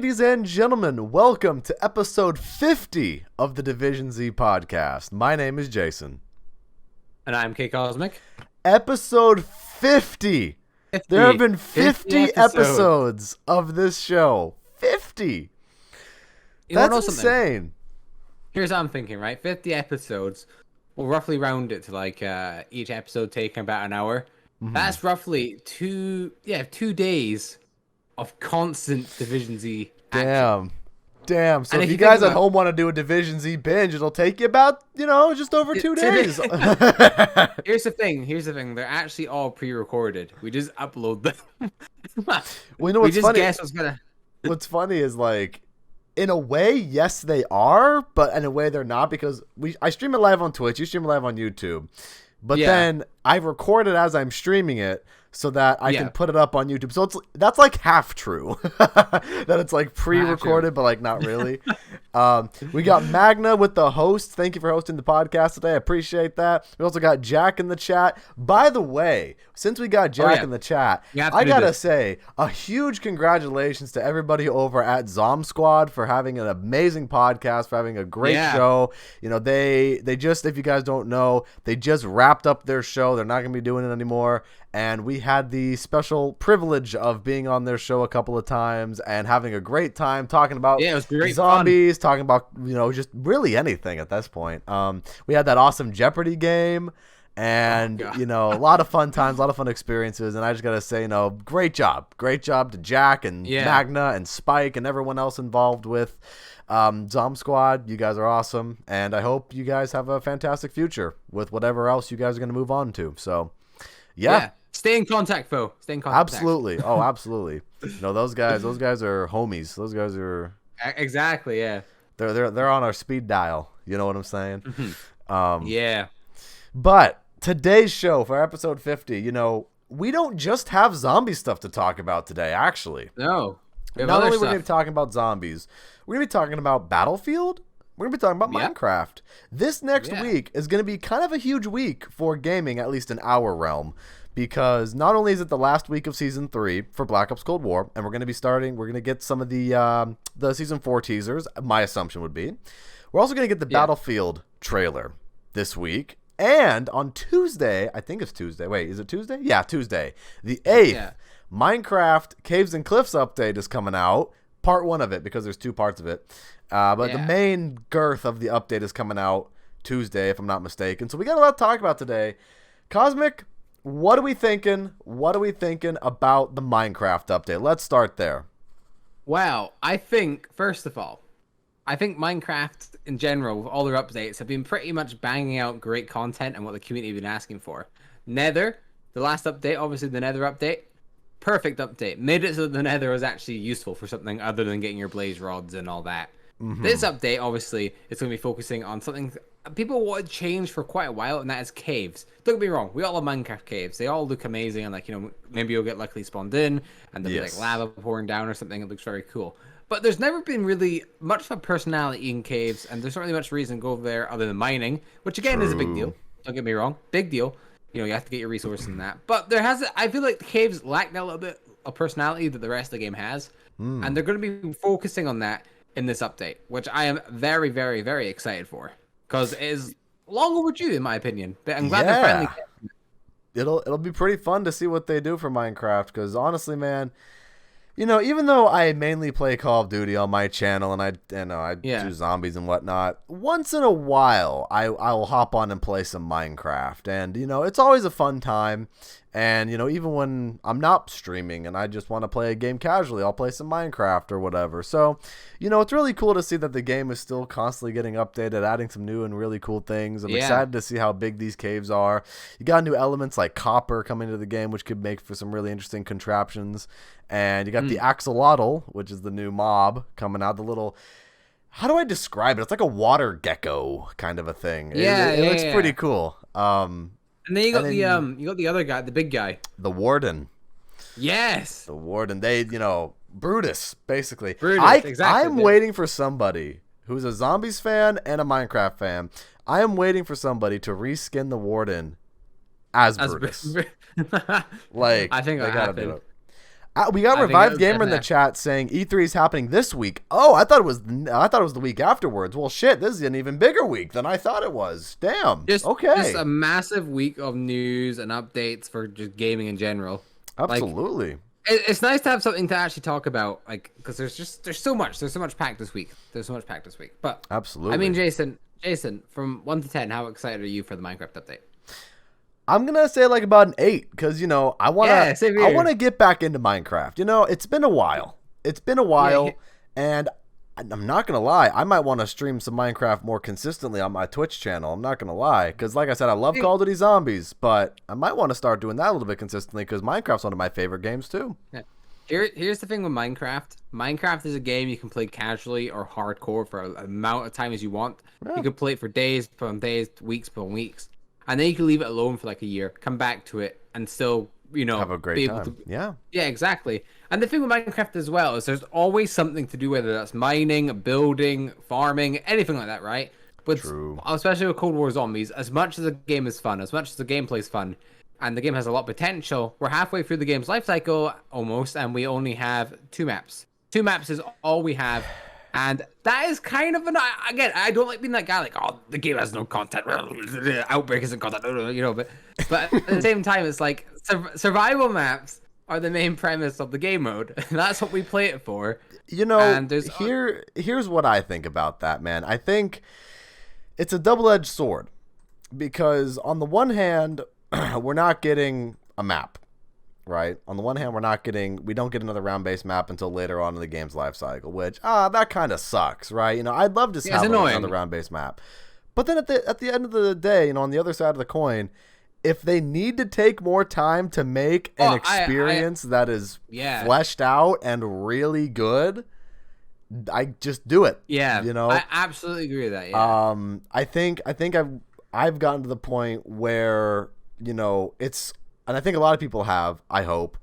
ladies and gentlemen, welcome to episode 50 of the Division Z podcast. My name is Jason. And I'm K Cosmic. Episode 50. There have been 50 episodes of this show. 50. That's insane. Here's what I'm thinking, right? 50 episodes. We'll roughly round it to like each episode taking about an hour. Mm-hmm. That's roughly 2 days of constant Division Z action. Damn. So if you guys at home want to do a Division Z binge, it'll take you about, just over 2 days. Here's the thing. They're actually all pre-recorded. We just upload them. Well, what's funny? Guess what's gonna... What's funny is, like, in a way, yes, they are, but in a way they're not, because I stream it live on Twitch, you stream it live on YouTube. But then I record it as I'm streaming it so that I can put it up on YouTube. So that's like half true. That it's like pre-recorded, but like not really. We got Magna with the host. Thank you for hosting the podcast today. I appreciate that. We also got Jack in the chat. By the way, since we got Jack in the chat, I gotta say a huge congratulations to everybody over at Zom Squad for having an amazing podcast, for having a great show. They just, if you guys don't know, they just wrapped up their show. They're not gonna be doing it anymore. And we had the special privilege of being on their show a couple of times and having a great time talking about it was great zombies, talking about, just really anything at this point. We had that awesome Jeopardy game and, a lot of fun times, a lot of fun experiences. And I just got to say, great job. Great job to Jack and Magna and Spike and everyone else involved with Zom Squad. You guys are awesome. And I hope you guys have a fantastic future with whatever else you guys are going to move on to. So, yeah. Stay in contact, Fo. Stay in contact. Absolutely. Oh, absolutely. Those guys are homies. Those guys are exactly. Yeah. They're on our speed dial. You know what I'm saying? Mm-hmm. But today's show for episode 50, we don't just have zombie stuff to talk about today. Actually, no. Not only we're going to be talking about zombies, we're going to be talking about Battlefield. We're going to be talking about Minecraft. This next week is going to be kind of a huge week for gaming, at least in our realm. Because not only is it the last week of Season 3 for Black Ops Cold War, and we're going to get some of the Season 4 teasers, my assumption would be. We're also going to get the Battlefield trailer this week. And on Tuesday, I think it's Tuesday. Wait, is it Tuesday? Yeah, Tuesday. The 8th, Minecraft Caves and Cliffs update is coming out. Part 1 of it, because there's 2 parts of it. But the main girth of the update is coming out Tuesday, if I'm not mistaken. So we got a lot to talk about today. Cosmic, what are we thinking? What are we thinking about the Minecraft update? Let's start there. Well, I think, first of all, Minecraft in general, with all their updates, have been pretty much banging out great content and what the community have been asking for. Nether, the last update, obviously the Nether update, perfect update. Made it so that the Nether was actually useful for something other than getting your blaze rods and all that. Mm-hmm. This update, obviously, is going to be focusing on something people wanted change for quite a while, and that is caves. Don't get me wrong, we all love Minecraft caves. They all look amazing, and maybe you'll get luckily spawned in, and there'll be like lava pouring down or something. It looks very cool. But there's never been really much of a personality in caves, and there's not really much reason to go over there other than mining, which again is a big deal. Don't get me wrong, big deal. You have to get your resources in that. But I feel like the caves lack a little bit of personality that the rest of the game has, and they're going to be focusing on that in this update, which I am very, very, very excited for. Because it is long overdue, in my opinion. But I'm glad they're finally getting it. It'll be pretty fun to see what they do for Minecraft. Because honestly, man, even though I mainly play Call of Duty on my channel and I do zombies and whatnot, once in a while I will hop on and play some Minecraft. And it's always a fun time. And even when I'm not streaming and I just want to play a game casually, I'll play some Minecraft or whatever. So it's really cool to see that the game is still constantly getting updated, adding some new and really cool things. I'm excited to see how big these caves are. You got new elements like copper coming into the game, which could make for some really interesting contraptions. And you got the axolotl, which is the new mob coming out. The little, how do I describe it? It's like a water gecko kind of a thing. It looks pretty cool. And then you got the other guy, the big guy, the warden. Yes, the warden. They, Brutus, basically. Brutus, exactly. I'm waiting for somebody who's a zombies fan and a Minecraft fan. I am waiting for somebody to reskin the warden as Brutus. I think they gotta do it. We got Revived Gamer in the chat saying E3 is happening this week. Oh, I thought it was the week afterwards. Well, shit, this is an even bigger week than I thought it was. Damn. Just a massive week of news and updates for just gaming in general. Absolutely. Like, it's nice to have something to actually talk about, like, because there's so much packed this week. But absolutely. I mean, Jason, from 1 to 10, how excited are you for the Minecraft update? I'm gonna say like about an 8 because I wanna get back into Minecraft. It's been a while. And I'm not gonna lie, I might want to stream some Minecraft more consistently on my Twitch channel. I'm not gonna lie, because like I said, I love Call of Duty Zombies, but I might want to start doing that a little bit consistently because Minecraft's one of my favorite games too. Yeah. Here's the thing with Minecraft. Minecraft is a game you can play casually or hardcore for an amount of time as you want. Yeah. You can play it for days upon days, weeks upon weeks. And then you can leave it alone for like a year, come back to it, and still, have a great time. Yeah, exactly. And the thing with Minecraft as well is there's always something to do, whether that's mining, building, farming, anything like that, right? But true. Especially with Cold War Zombies, as much as the game is fun, as much as the gameplay is fun, and the game has a lot of potential, we're halfway through the game's life cycle almost, and we only have 2 maps. 2 maps is all we have. And that is kind of again, I don't like being that guy like, oh, the game has no content. Outbreak isn't content, but at the same time, it's like survival maps are the main premise of the game mode. That's what we play it for. And here's what I think about that, man. I think it's a double-edged sword because on the one hand, we're not getting a map. Right. On the one hand, we don't get another round-based map until later on in the game's life cycle, which that kind of sucks, right? I'd love to have another round-based map, but then at the end of the day, on the other side of the coin, if they need to take more time to make an experience that is fleshed out and really good, I just do it. Yeah, I absolutely agree with that. Yeah. I think I've gotten to the point where it's. And I think a lot of people have, I hope,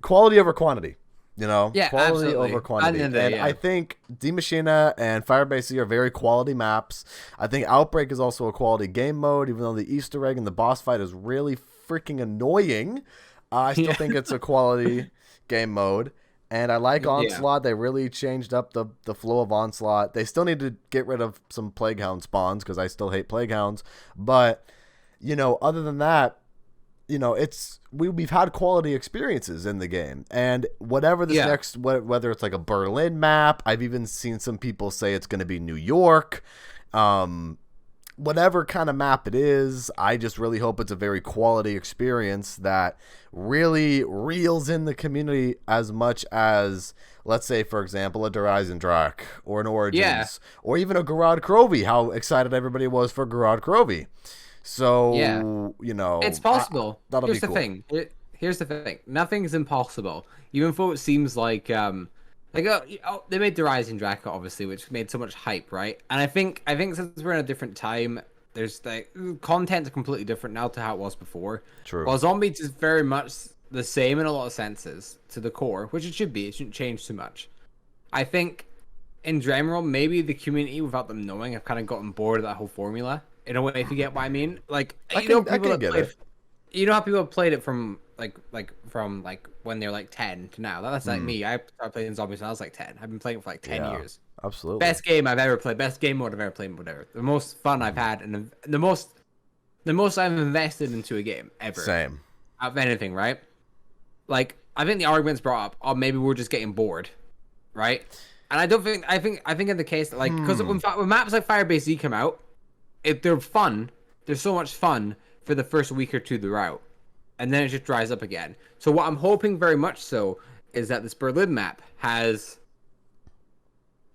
quality over quantity. Yeah, quality absolutely. over quantity. I think Die Machina and Firebase Sea are very quality maps. I think Outbreak is also a quality game mode, even though the Easter egg and the boss fight is really freaking annoying. I still think it's a quality game mode. And I like Onslaught. They really changed up the flow of Onslaught. They still need to get rid of some Plague Hound spawns because I still hate Plague Hounds. But other than that, we've had quality experiences in the game, and whatever this next, whether it's like a Berlin map, I've even seen some people say it's going to be New York, whatever kind of map it is, I just really hope it's a very quality experience that really reels in the community as much as, let's say, for example, a Horizon Drak or an Origins or even a Garad Crovey. How excited everybody was for Garad Crovey. So, it's possible. Here's the thing. Here's the thing. Nothing's impossible. Even though it seems like they made the Horizon Drak, obviously, which made so much hype, right? And I think since we're in a different time, there's content's completely different now to how it was before. True. While Zombies is very much the same in a lot of senses to the core, which it should be. It shouldn't change too much. I think, in general, maybe the community, without them knowing, have kind of gotten bored of that whole formula. In a way, if you get what I mean, like I can get it. You know how people have played it from when they're like 10 to now. That's like me. I started playing Zombies when I was like 10. I've been playing it for like 10 years. Absolutely. Best game I've ever played. Best game mode I've ever played. Whatever. The most fun I've had, and the most I've invested into a game ever. Same. Out of anything, right? Like I think the arguments brought up, oh, maybe we're just getting bored, right? And I don't think. I think in the case that because when maps like Firebase Z come out. If they're fun, they're so much fun for the first week or two they're out, and then it just dries up again. So what I'm hoping very much so is that this Berlin map has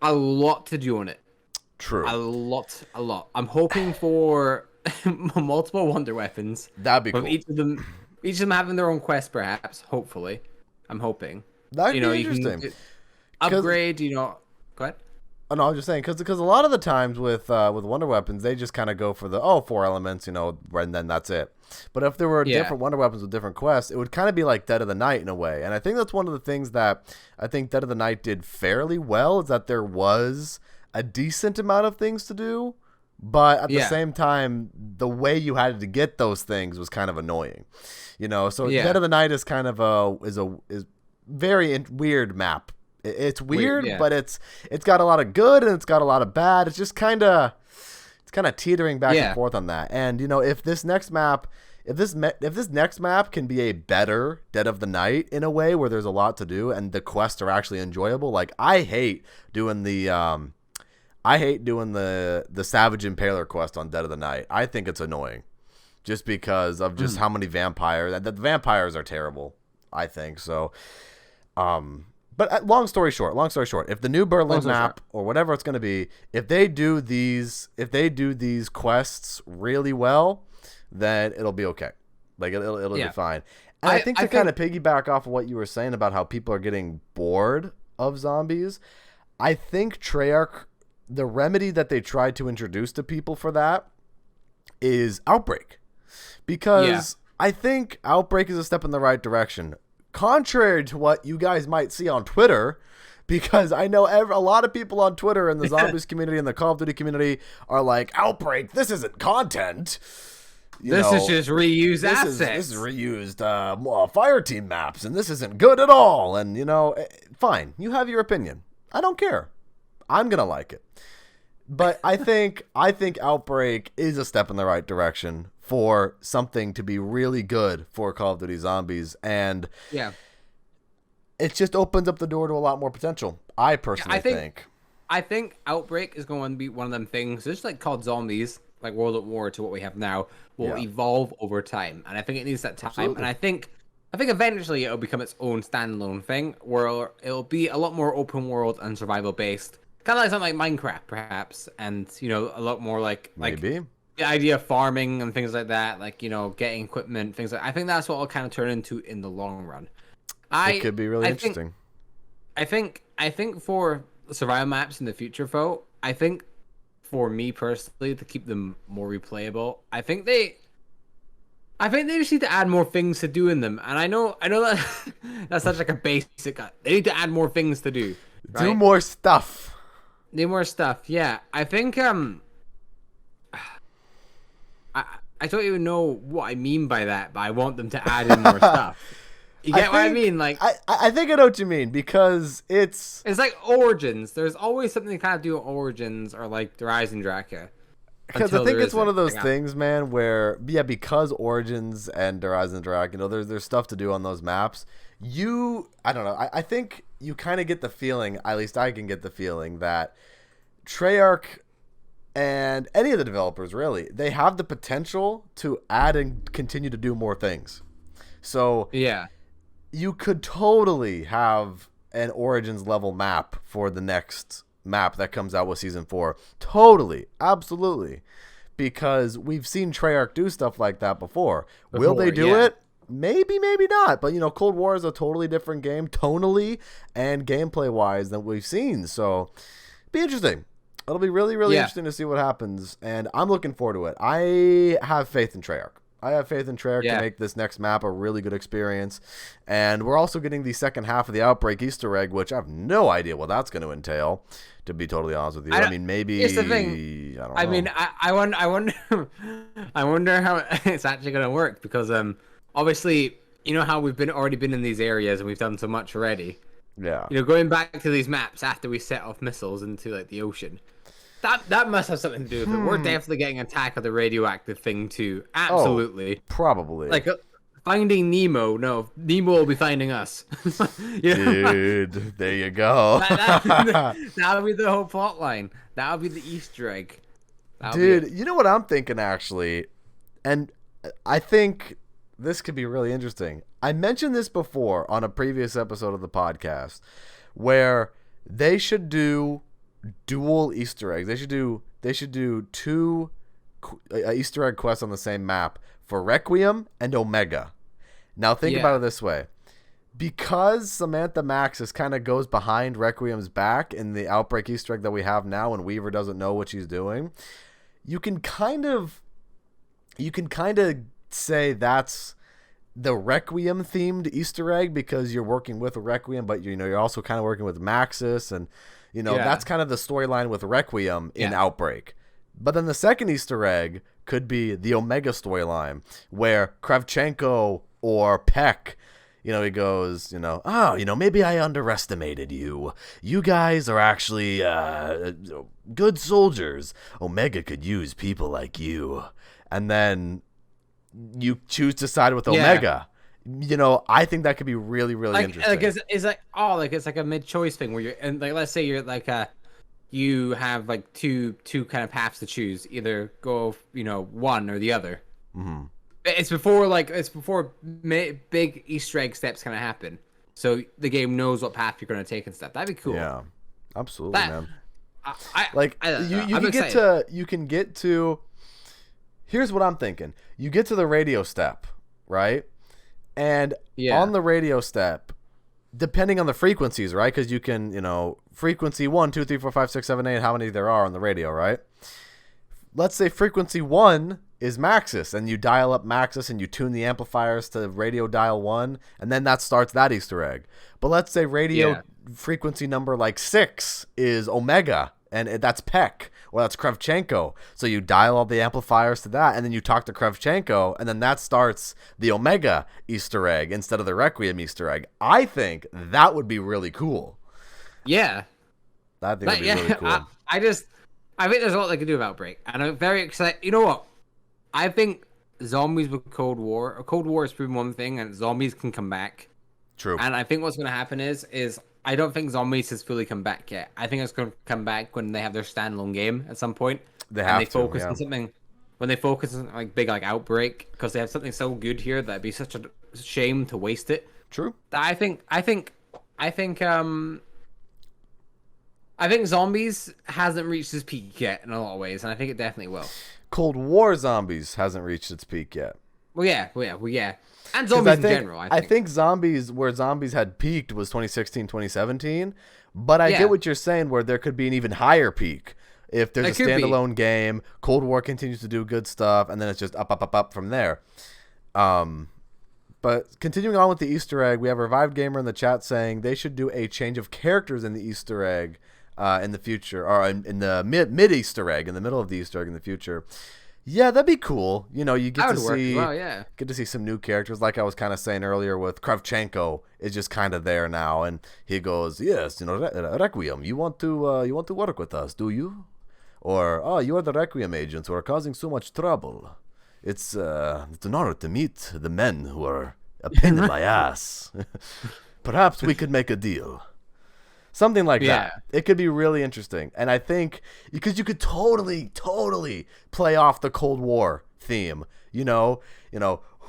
a lot to do on it. True. A lot. I'm hoping for multiple wonder weapons. That'd be cool. Each of them having their own quest, perhaps. Hopefully, I'm hoping. That'd be interesting. You can upgrade. Go ahead. Oh, no, I'm just saying because a lot of the times with wonder weapons, they just kind of go for the 4 elements, and then that's it. But if there were different wonder weapons with different quests, it would kind of be like Dead of the Night in a way. And I think that's one of the things that I think Dead of the Night did fairly well is that there was a decent amount of things to do But at the same time, the way you had to get those things was kind of annoying, So Dead of the Night is kind of is very weird map. It's weird, but it's got a lot of good and it's got a lot of bad. It's just kind of teetering back and forth on that. And if this next map can be a better Dead of the Night in a way where there's a lot to do and the quests are actually enjoyable, like I hate doing the Savage Impaler quest on Dead of the Night. I think it's annoying just because of just how many vampires. The vampires are terrible, I think. So, but long story short, if the new Berlin map or whatever it's going to be, if they do these quests really well, then it'll be okay. Like it'll be fine. And I think to kind of piggyback off of what you were saying about how people are getting bored of zombies, I think Treyarch, the remedy that they tried to introduce to people for that is Outbreak. Because I think Outbreak is a step in the right direction. Contrary to what you guys might see on Twitter, because I know a lot of people on Twitter in the zombies community and the Call of Duty community are like, Outbreak, this isn't content. This is just reused assets. This is reused fire team maps, and this isn't good at all. And, fine. You have your opinion. I don't care. I'm going to like it. But I think Outbreak is a step in the right direction for something to be really good for Call of Duty Zombies. And it just opens up the door to a lot more potential, I personally think. I think Outbreak is going to be one of them things, just like COD Zombies, like World at War to what we have now, will evolve over time. And I think it needs that time. Absolutely. And I think eventually it'll become its own standalone thing where it'll be a lot more open world and survival based. Kind of like something like Minecraft, perhaps, and a lot more like maybe the idea of farming and things like that, like getting equipment, things like. I think that's what it'll kind of turn into in the long run. It could be really interesting. I think for survival maps in the future, though, I think for me personally to keep them more replayable, I think they just need to add more things to do in them. And I know that that's such like a basic. They need to add more things to do. Right? Do more stuff. Need more stuff, yeah. I think I don't even know what I mean by that, but I want them to add in more stuff. You get what I mean? Like I think I know what you mean, because it's like Origins. There's always something to kind of do with Origins or like the Rise and Draka. Because I think it's one of those things, man, where because Origins and Horizon Drac, there's stuff to do on those maps. I don't know. I think you kind of get the feeling, at least I can get the feeling, that Treyarch and any of the developers really, they have the potential to add and continue to do more things. So you could totally have an Origins level map for the next map that comes out with Season 4. Totally. Absolutely. Because we've seen Treyarch do stuff like that before. Will they do it? Maybe, maybe not. But, Cold War is a totally different game, tonally and gameplay-wise, than we've seen. So, be interesting. It'll be really, really interesting to see what happens. And I'm looking forward to it. I have faith in Treyarch. To make this next map a really good experience. And we're also getting the second half of the Outbreak Easter egg, which I have no idea what that's going to entail, to be totally honest with you. I mean, maybe... Here's the thing. I mean, I wonder how it's actually going to work, because obviously, how we've already been in these areas and we've done so much already. Yeah. Going back to these maps after we set off missiles into like the ocean. That must have something to do with it. We're definitely getting Attack of the Radioactive thing too. Absolutely. Oh, probably. Like finding Nemo. No, Nemo will be finding us. Dude, there you go. That'll be the whole plot line. That'll be the Easter egg. Dude, you know what I'm thinking actually? And I think this could be really interesting. I mentioned this before on a previous episode of the podcast, where they should do dual Easter eggs. They should do two Easter egg quests on the same map for Requiem and Omega. Now think about it this way. Because Samantha Maxis kind of goes behind Requiem's back in the Outbreak Easter egg that we have now, and Weaver doesn't know what she's doing, you can kind of say that's the Requiem themed Easter egg, because you're working with Requiem, but you're also kind of working with Maxis, and that's kind of the storyline with Requiem in Outbreak. But then the second Easter egg could be the Omega storyline, where Kravchenko or Peck, he goes, maybe I underestimated you. You guys are actually good soldiers. Omega could use people like you. And then you choose to side with Omega. I think that could be really, really interesting. It's like a mid-choice thing where you're, and like, let's say you're like you have like two kind of paths to choose, either go one or the other. Mm-hmm. It's before big Easter egg steps kind of happen, so the game knows what path you're going to take and stuff. That'd be cool. Yeah, absolutely, man. You can get to. Here's what I'm thinking. You get to the radio step, right? And on the radio step, depending on the frequencies, right? Because you can, frequency 1, 2, 3, 4, 5, 6, 7, 8, how many there are on the radio, right? Let's say frequency 1 is Maxis, and you dial up Maxis and you tune the amplifiers to radio dial 1, and then that starts that Easter egg. But let's say radio frequency number like 6 is Omega, and that's Peck, or that's Kravchenko. So you dial all the amplifiers to that, and then you talk to Kravchenko, and then that starts the Omega Easter egg instead of the Requiem Easter egg. I think that would be really cool. Yeah. That would be really cool. I think there's a lot they could do with Outbreak, and I'm very excited. You know what? I think zombies with Cold War has proven one thing, and zombies can come back. True. And I think what's going to happen is I don't think zombies has fully come back yet. I think it's going to come back when they have their standalone game at some point. They focus on something. When they focus on like big like Outbreak, because they have something so good here that'd be such a shame to waste it. True. I think zombies hasn't reached its peak yet in a lot of ways, and I think it definitely will. Cold War zombies hasn't reached its peak yet. Well, yeah. And zombies in general, I think where zombies had peaked was 2016, 2017. But I get what you're saying, where there could be an even higher peak. If there's a standalone game, Cold War continues to do good stuff, and then it's just up from there. But continuing on with the Easter egg, we have a Revived Gamer in the chat saying they should do a change of characters in the Easter egg in the future, or in the mid Easter egg, in the middle of the Easter egg in the future. Yeah, that'd be cool. You get to see some new characters, like I was kind of saying earlier with Kravchenko is just kind of there now, and he goes, "Yes, Requiem, you want to work with us, do you? Or you are the Requiem agents who are causing so much trouble. It's an honor to meet the men who are a pain in my ass. Perhaps we could make a deal." Something like that. It could be really interesting. And I think because you could totally play off the Cold War theme.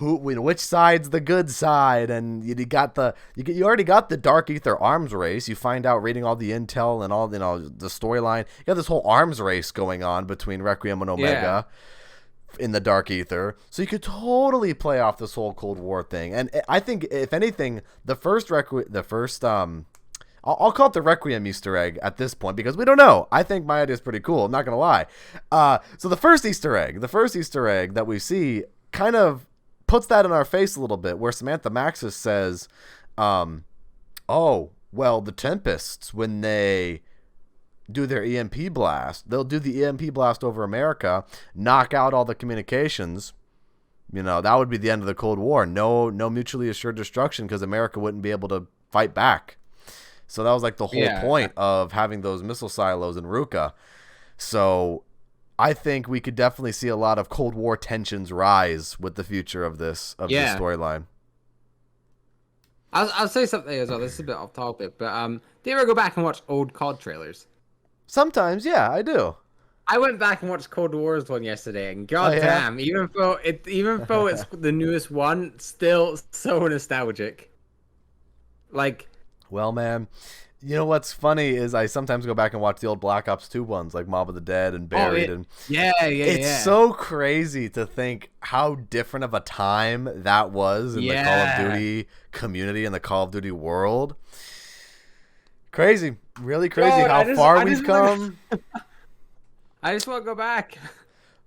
Which side's the good side, and you already got the Dark Ether arms race. You find out reading all the intel and all the storyline. You have this whole arms race going on between Requiem and Omega in the Dark Ether. So you could totally play off this whole Cold War thing. And I think if anything, I'll call it the Requiem Easter egg at this point because we don't know. I think my idea is pretty cool. I'm not going to lie. So the first Easter egg that we see kind of puts that in our face a little bit, where Samantha Maxis says, the Tempests, when they do their EMP blast, they'll do the EMP blast over America, knock out all the communications. That would be the end of the Cold War. No mutually assured destruction because America wouldn't be able to fight back. So that was like the whole point of having those missile silos in Ruka. So I think we could definitely see a lot of Cold War tensions rise with the future of this storyline. I'll say something as well. This is a bit off topic, but do you ever go back and watch old COD trailers? Sometimes, yeah, I do. I went back and watched Cold War's one yesterday, and goddamn, even though it's the newest one, still so nostalgic. Like. Well, man, what's funny is I sometimes go back and watch the old Black Ops 2 ones, like Mob of the Dead and Buried. It's so crazy to think how different of a time that was in the Call of Duty community and the Call of Duty world. Crazy. Really crazy how far we've come. I just want to go back.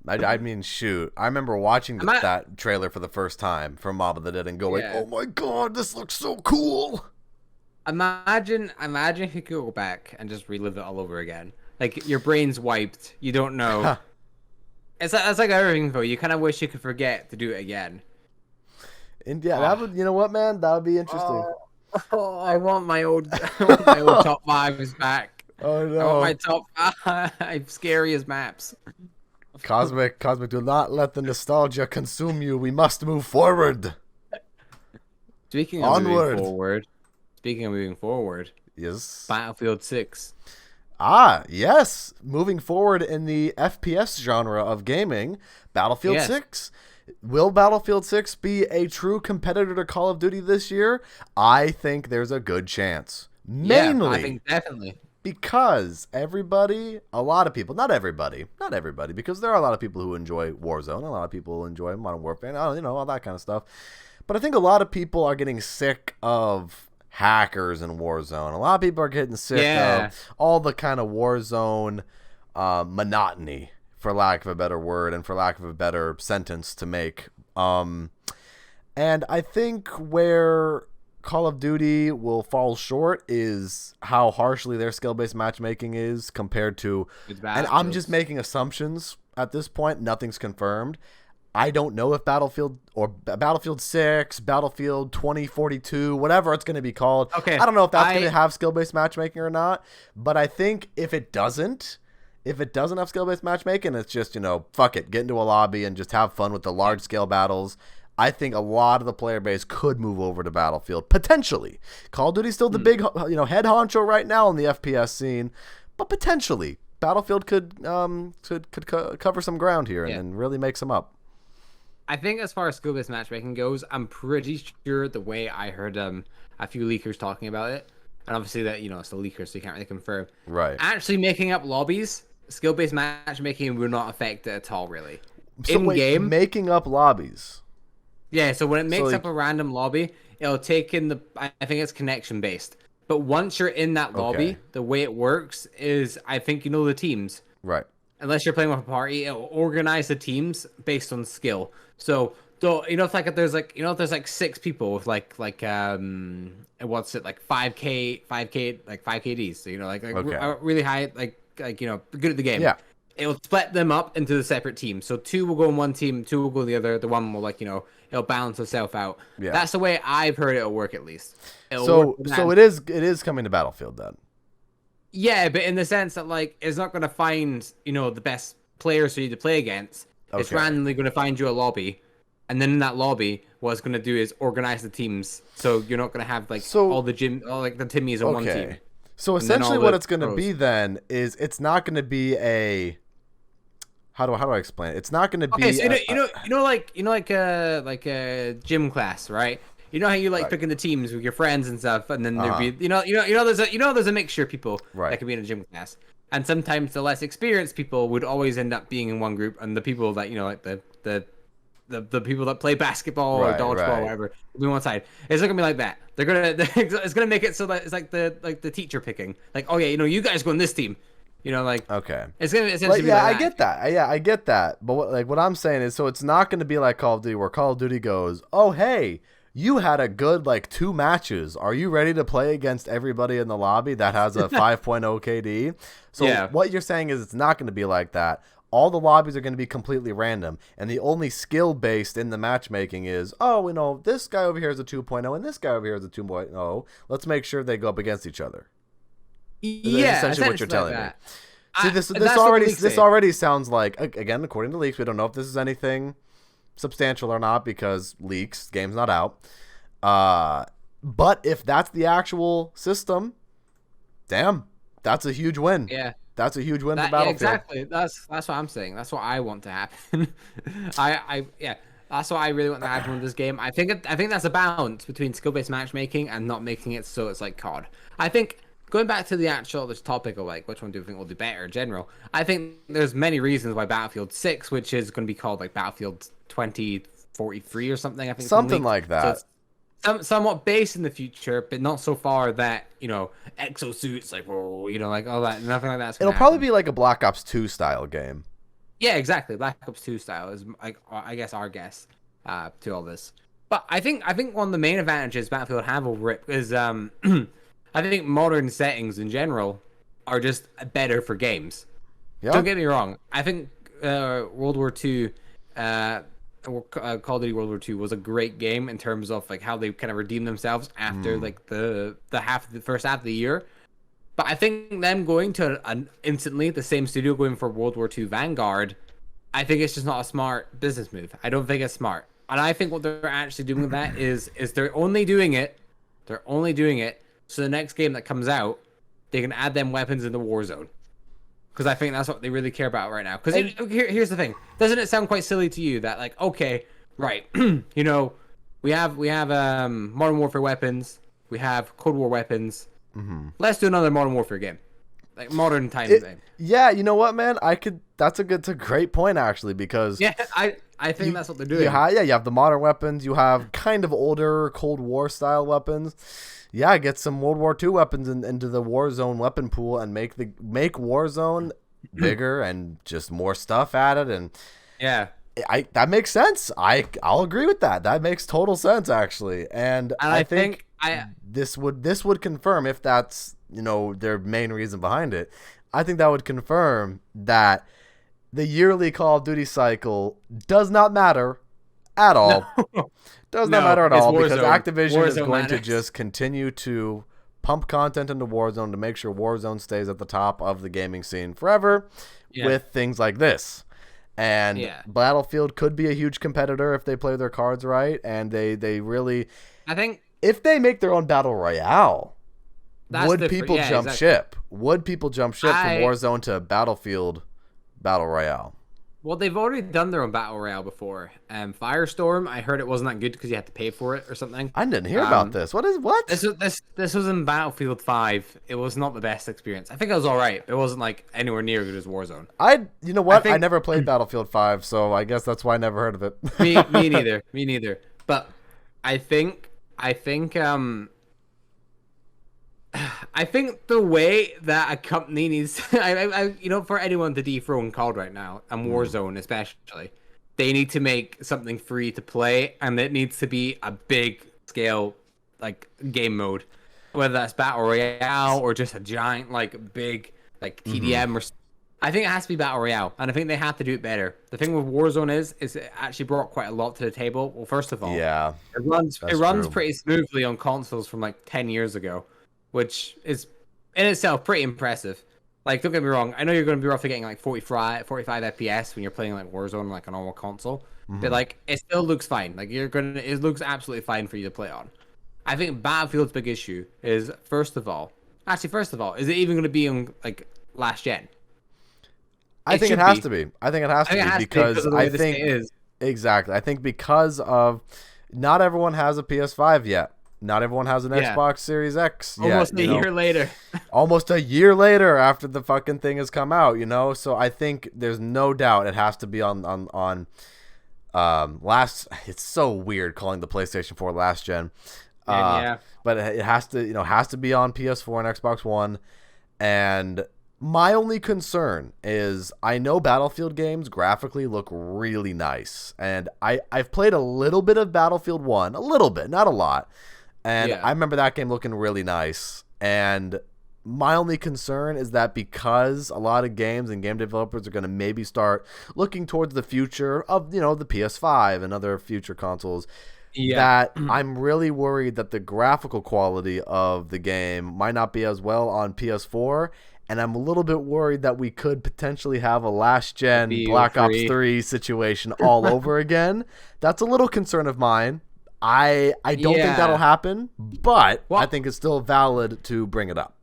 I mean, shoot. I remember watching that trailer for the first time from Mob of the Dead and going, oh my god, this looks so cool. Imagine if you could go back and just relive it all over again. Like, your brain's wiped. You don't know. it's like everything though. You kind of wish you could forget to do it again. And yeah, that would, you know what, man, that would be interesting. I want my old, I want my old top fives back. Oh I want my no. top five scariest maps. Cosmic, do not let the nostalgia consume you. We must move forward. Speaking of moving forward, Yes. Battlefield 6. Ah, yes. Moving forward in the FPS genre of gaming, Battlefield 6. Will Battlefield 6 be a true competitor to Call of Duty this year? I think there's a good chance. Mainly, I think definitely. Because everybody, a lot of people, not everybody, because there are a lot of people who enjoy Warzone, a lot of people who enjoy Modern Warfare, you know, all that kind of stuff. But I think a lot of people are getting sick of hackers in Warzone. A lot of people are getting sick of all the kind of Warzone monotony, for lack of a better word and for lack of a better sentence to make. And I think where Call of Duty will fall short is how harshly their skill-based matchmaking is compared to, and I'm just making assumptions at this point, nothing's confirmed. I don't know if Battlefield 6, Battlefield 2042, whatever it's going to be called. Okay. I don't know if that's going to have skill-based matchmaking or not, but I think if it doesn't have skill-based matchmaking, it's just, you know, fuck it, get into a lobby and just have fun with the large-scale battles. I think a lot of the player base could move over to Battlefield, potentially. Call of Duty's still the big, you know, head honcho right now in the FPS scene, but potentially Battlefield could cover some ground here and really make some up. I think as far as skill-based matchmaking goes, I'm pretty sure the way I heard a few leakers talking about it, and obviously that, you know, it's the leakers, so you can't really confirm. Right. Actually making up lobbies, skill-based matchmaking will not affect it at all, really. So wait, making up lobbies? Yeah, so when it makes up a random lobby, it'll take in I think it's connection based. But once you're in that lobby, the way it works is, I think you know the teams. Right. Unless you're playing with a party, it'll organize the teams based on skill. So, you know, if there's like 6 people with like what's it, like 5k like 5kds, so you know, like really high, like you know, good at the game. Yeah. It'll split them up into the separate teams. So 2 will go in one team, 2 will go in the other. The one will, like, you know, it'll balance itself out. Yeah. That's the way I've heard it'll work, at least. So it is coming to Battlefield then. Yeah, but in the sense that, like, it's not going to find, you know, the best players for you to play against. Okay. It's randomly going to find you a lobby, and then in that lobby, what it's going to do is organize the teams. So you're not going to have, like, all the Timmies on one team. So essentially, what it's going to be then is it's not going to be a. How do I explain it? It's not going to be. Okay, so like a gym class, right? You know how you like picking the teams with your friends and stuff, and then there'd be there's a mixture of people that could be in a gym class, and sometimes the less experienced people would always end up being in one group, and the people that, you know, like the people that play basketball or dodgeball or whatever will be on one side. It's not gonna be like that. It's gonna make it so that it's like the teacher picking, like, oh yeah, you know, you guys go on this team. You know, like, it's gonna essentially be like I get that. Yeah, I get that. But what I'm saying is, so it's not gonna be like Call of Duty, where Call of Duty goes, oh hey, you had a good 2 matches. Are you ready to play against everybody in the lobby that has a 5.0 KD? So what you're saying is it's not gonna be like that. All the lobbies are going to be completely random, and the only skill based in the matchmaking is, oh, you know, this guy over here is a 2.0 and this guy over here is a 2.0. Let's make sure they go up against each other. Yeah, essentially what you're telling me. See, this already sounds like, again, according to leaks, we don't know if this is anything substantial or not because leaks, game's not out. But if that's the actual system, damn, that's a huge win. Yeah. That's a huge win for Battlefield. Exactly. That's what I'm saying. That's what I want to happen. That's what I really want to happen with this game. I think that's a balance between skill-based matchmaking and not making it so it's like COD. I think going back to the actual this topic of like which one do you think will do better in general, I think there's many reasons why Battlefield 6, which is going to be called like Battlefield 2043 or something, I think something like that. So somewhat based in the future, but not so far that, you know, exosuits, like, whoa, you know, like all that, nothing like that. It'll probably be like a Black Ops 2 style game. Yeah, exactly. Black Ops 2 style is, like, I guess, our guess to all this. But I think one of the main advantages Battlefield have over it is I think modern settings in general are just better for games. Yeah. Don't get me wrong. I think World War II, Call of Duty World War II was a great game in terms of like how they kind of redeemed themselves after like the first half of the year. But I think them going to instantly the same studio going for World War II Vanguard, I think it's just not a smart business move. I don't think it's smart. And I think what they're actually doing with that is they're only doing it so the next game that comes out, they can add them weapons in the Warzone. Because I think that's what they really care about right now. Because here's the thing. Doesn't it sound quite silly to you that, like, okay, right, you know, we have Modern Warfare weapons, we have Cold War weapons. Mm-hmm. Let's do another Modern Warfare game. Like, modern time thing. Yeah, you know what, man? That's a great point, actually, because... Yeah, I think that's what they're doing. You have the modern weapons. You have kind of older Cold War style weapons. Yeah, get some World War II weapons into the Warzone weapon pool and make Warzone bigger and just more stuff added. And yeah, that makes sense. I'll agree with that. That makes total sense, actually. And I think this would confirm, if that's, you know, their main reason behind it. I think that would confirm that the yearly Call of Duty cycle does not matter at all. No. Does not matter at all, because Activision is going to just continue to pump content into Warzone to make sure Warzone stays at the top of the gaming scene forever with things like this. And Battlefield could be a huge competitor if they play their cards right, and they really... I think... If they make their own Battle Royale, would people jump ship? Would people jump ship from Warzone to Battlefield Battle Royale? Well, they've already done their own Battle Royale before. Firestorm, I heard it wasn't that good because you had to pay for it or something. I didn't hear about this. What? This was in Battlefield 5. It was not the best experience. I think it was all right. It wasn't like anywhere near as good as Warzone. You know what? I never played Battlefield 5, so I guess that's why I never heard of it. Me neither. But I think the way that a company needs, you know, for anyone to dethrone COD right now, and Warzone especially, they need to make something free to play, and it needs to be a big scale, like, game mode, whether that's Battle Royale or just a giant, like, big, like, TDM or. I think it has to be Battle Royale, and I think they have to do it better. The thing with Warzone is it actually brought quite a lot to the table. Well, first of all, it runs pretty smoothly on consoles from like 10 years ago, which is in itself pretty impressive. Like, don't get me wrong, I know you're going to be roughly getting like 45 FPS when you're playing like Warzone on like a normal console, but like it still looks fine. Like it looks absolutely fine for you to play on. I think Battlefield's big issue is first of all, is it even going to be on like last gen? I think it has to be. I think it has to be because I think exactly. I think because of not everyone has a PS5 yet. Not everyone has an Xbox Series X yet. Almost a year later. Almost a year later after the fucking thing has come out, you know? So I think there's no doubt it has to be on last. It's so weird calling the PlayStation 4 last gen. But it has to be on PS4 and Xbox One. And my only concern is I know Battlefield games graphically look really nice. And I've played a little bit of Battlefield 1. A little bit, not a lot. And I remember that game looking really nice. And my only concern is that because a lot of games and game developers are going to maybe start looking towards the future of, you know, the PS5 and other future consoles, that I'm really worried that the graphical quality of the game might not be as well on PS4. And I'm a little bit worried that we could potentially have a last-gen Black Ops 3 situation all over again. That's a little concern of mine. I don't think that'll happen, but I think it's still valid to bring it up.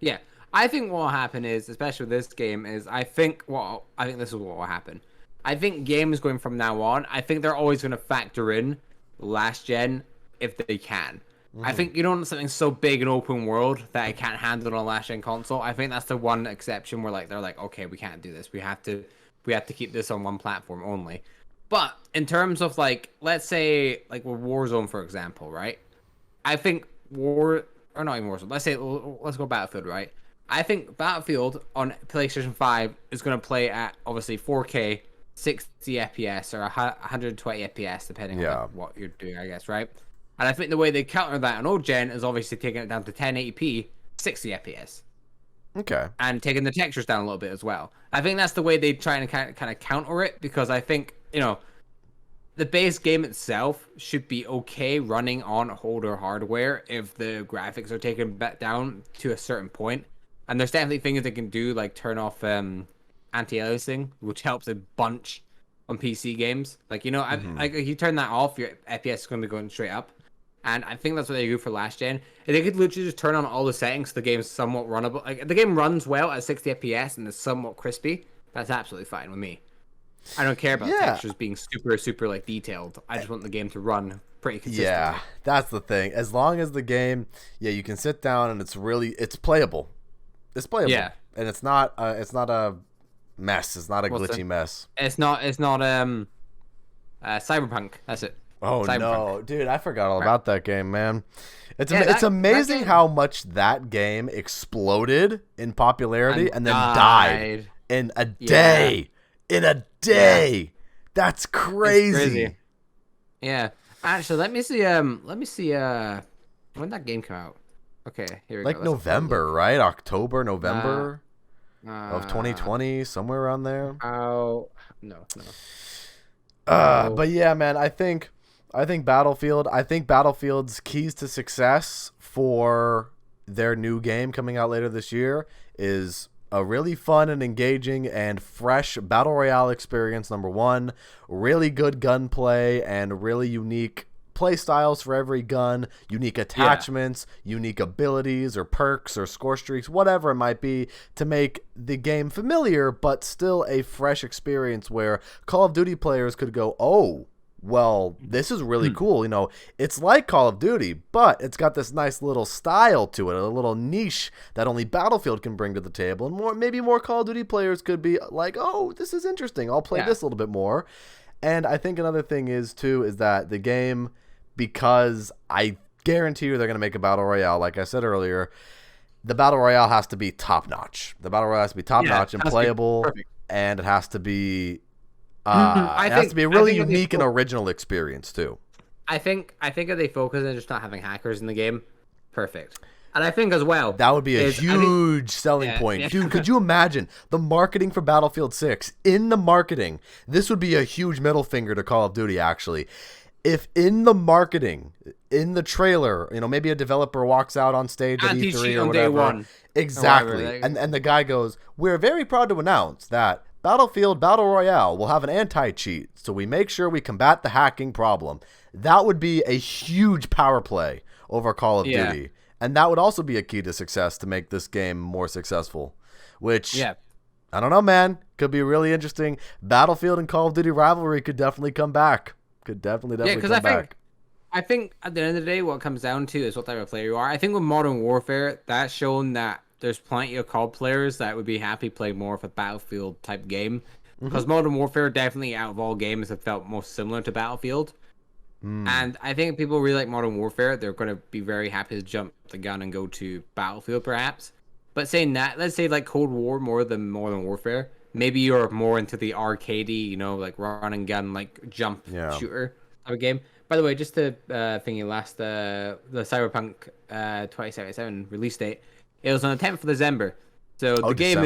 Yeah. I think what will happen is, especially with this game, is I think this is what will happen. I think games going from now on, I think they're always going to factor in last-gen if they can. I think you don't want something so big and open world that it can't handle on a last-gen console. I think that's the one exception where they're like, okay, we can't do this. We have to keep this on one platform only. But in terms of like, let's say like with Warzone, for example, right? I think not even Warzone. Let's go Battlefield, right? I think Battlefield on PlayStation 5 is going to play at obviously 4K, 60 FPS or 120 FPS, depending on what you're doing, I guess, right? And I think the way they counter that on old gen is obviously taking it down to 1080p, 60 FPS. Okay. And taking the textures down a little bit as well. I think that's the way they try and kind of counter it, because I think, the base game itself should be okay running on older hardware if the graphics are taken back down to a certain point. And there's definitely things they can do, like turn off anti-aliasing, which helps a bunch on PC games. Like, like if you turn that off, your FPS is going to be going straight up. And I think that's what they do for last gen. If they could literally just turn on all the settings, so the game's somewhat runnable. Like, the game runs well at 60 FPS and is somewhat crispy. That's absolutely fine with me. I don't care about textures being super, super like detailed. I just want the game to run pretty consistently. Yeah, that's the thing. As long as the game, you can sit down and it's playable. It's playable. Yeah, and it's not a mess. It's not a glitchy mess. It's not Cyberpunk. That's it. Oh Cyberpunk. No, dude, I forgot all about that game, man. It's amazing how much that game exploded in popularity and then died in a day. In a day. Yeah. That's crazy. Yeah. Actually, let me see when that game came out. Okay, here we go. Like November, right? October, November of 2020, somewhere around there. Oh, no. But yeah, man, I think Battlefield's keys to success for their new game coming out later this year is a really fun and engaging and fresh battle royale experience, number one. Really good gunplay and really unique play styles for every gun, unique attachments, unique abilities or perks or score streaks, whatever it might be, to make the game familiar but still a fresh experience where Call of Duty players could go, oh, well, this is really cool. It's like Call of Duty, but it's got this nice little style to it, a little niche that only Battlefield can bring to the table. And maybe more Call of Duty players could be like, oh, this is interesting. I'll play this a little bit more. And I think another thing is that the game, because I guarantee you they're going to make a Battle Royale, like I said earlier, the Battle Royale has to be top-notch. The Battle Royale has to be top-notch and playable, and it has to be... it has to be a really unique and original experience too. I think if they focus on just not having hackers in the game, perfect. And I think as well that would be a huge selling point. Yeah. Dude, could you imagine the marketing for Battlefield 6? In the marketing, this would be a huge middle finger to Call of Duty, actually. If in the marketing, in the trailer, maybe a developer walks out on stage at E3 or whatever. Day one. Exactly. Or whatever. And the guy goes, "We're very proud to announce that Battlefield Battle Royale will have an anti-cheat, so we make sure we combat the hacking problem." That would be a huge power play over Call of Duty. And that would also be a key to success to make this game more successful. Which, I don't know, man. Could be really interesting. Battlefield and Call of Duty rivalry could definitely come back. Could definitely come back. I think at the end of the day, what it comes down to is what type of player you are. I think with Modern Warfare, that's shown that there's plenty of COD players that would be happy playing more of a Battlefield type game. Because Modern Warfare definitely, out of all games, have felt most similar to Battlefield. And I think if people really like Modern Warfare, they're going to be very happy to jump the gun and go to Battlefield, perhaps. But saying that, let's say like Cold War more than Modern Warfare. Maybe you're more into the arcadey, like run and gun, like jump shooter type of game. By the way, just to the Cyberpunk 2077 release date, it was on the 10th of December. So the game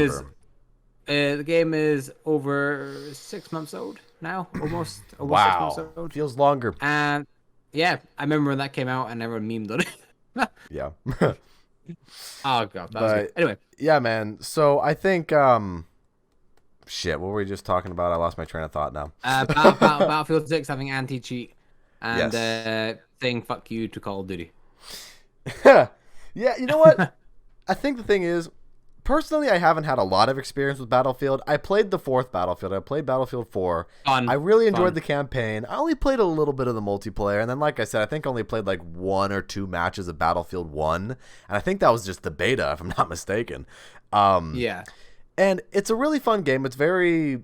is over 6 months old now, almost 6 months old. Feels longer. And I remember when that came out and everyone memed on it. Yeah. Oh god, that was good. Anyway. Yeah, man. So I think shit, what were we just talking about? I lost my train of thought now. Battlefield 6 having anti-cheat and saying fuck you to Call of Duty. Yeah, you know what? I think the thing is, personally, I haven't had a lot of experience with Battlefield. I played the fourth Battlefield. I played Battlefield 4. I really enjoyed the campaign. I only played a little bit of the multiplayer. And then, like I said, I think I only played like 1 or 2 matches of Battlefield 1. And I think that was just the beta, if I'm not mistaken. And it's a really fun game. It's very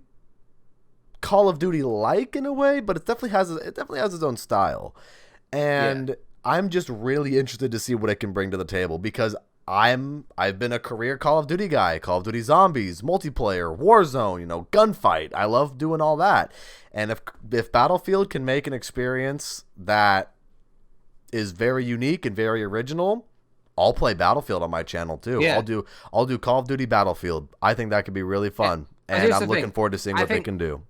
Call of Duty-like in a way, but it definitely has its own style. And I'm just really interested to see what it can bring to the table, because I've been a career Call of Duty guy. Call of Duty Zombies, multiplayer, Warzone, gunfight. I love doing all that. And if Battlefield can make an experience that is very unique and very original, I'll play Battlefield on my channel too. Yeah. I'll do Call of Duty Battlefield. I think that could be really fun, and I'm looking forward to seeing what they can do.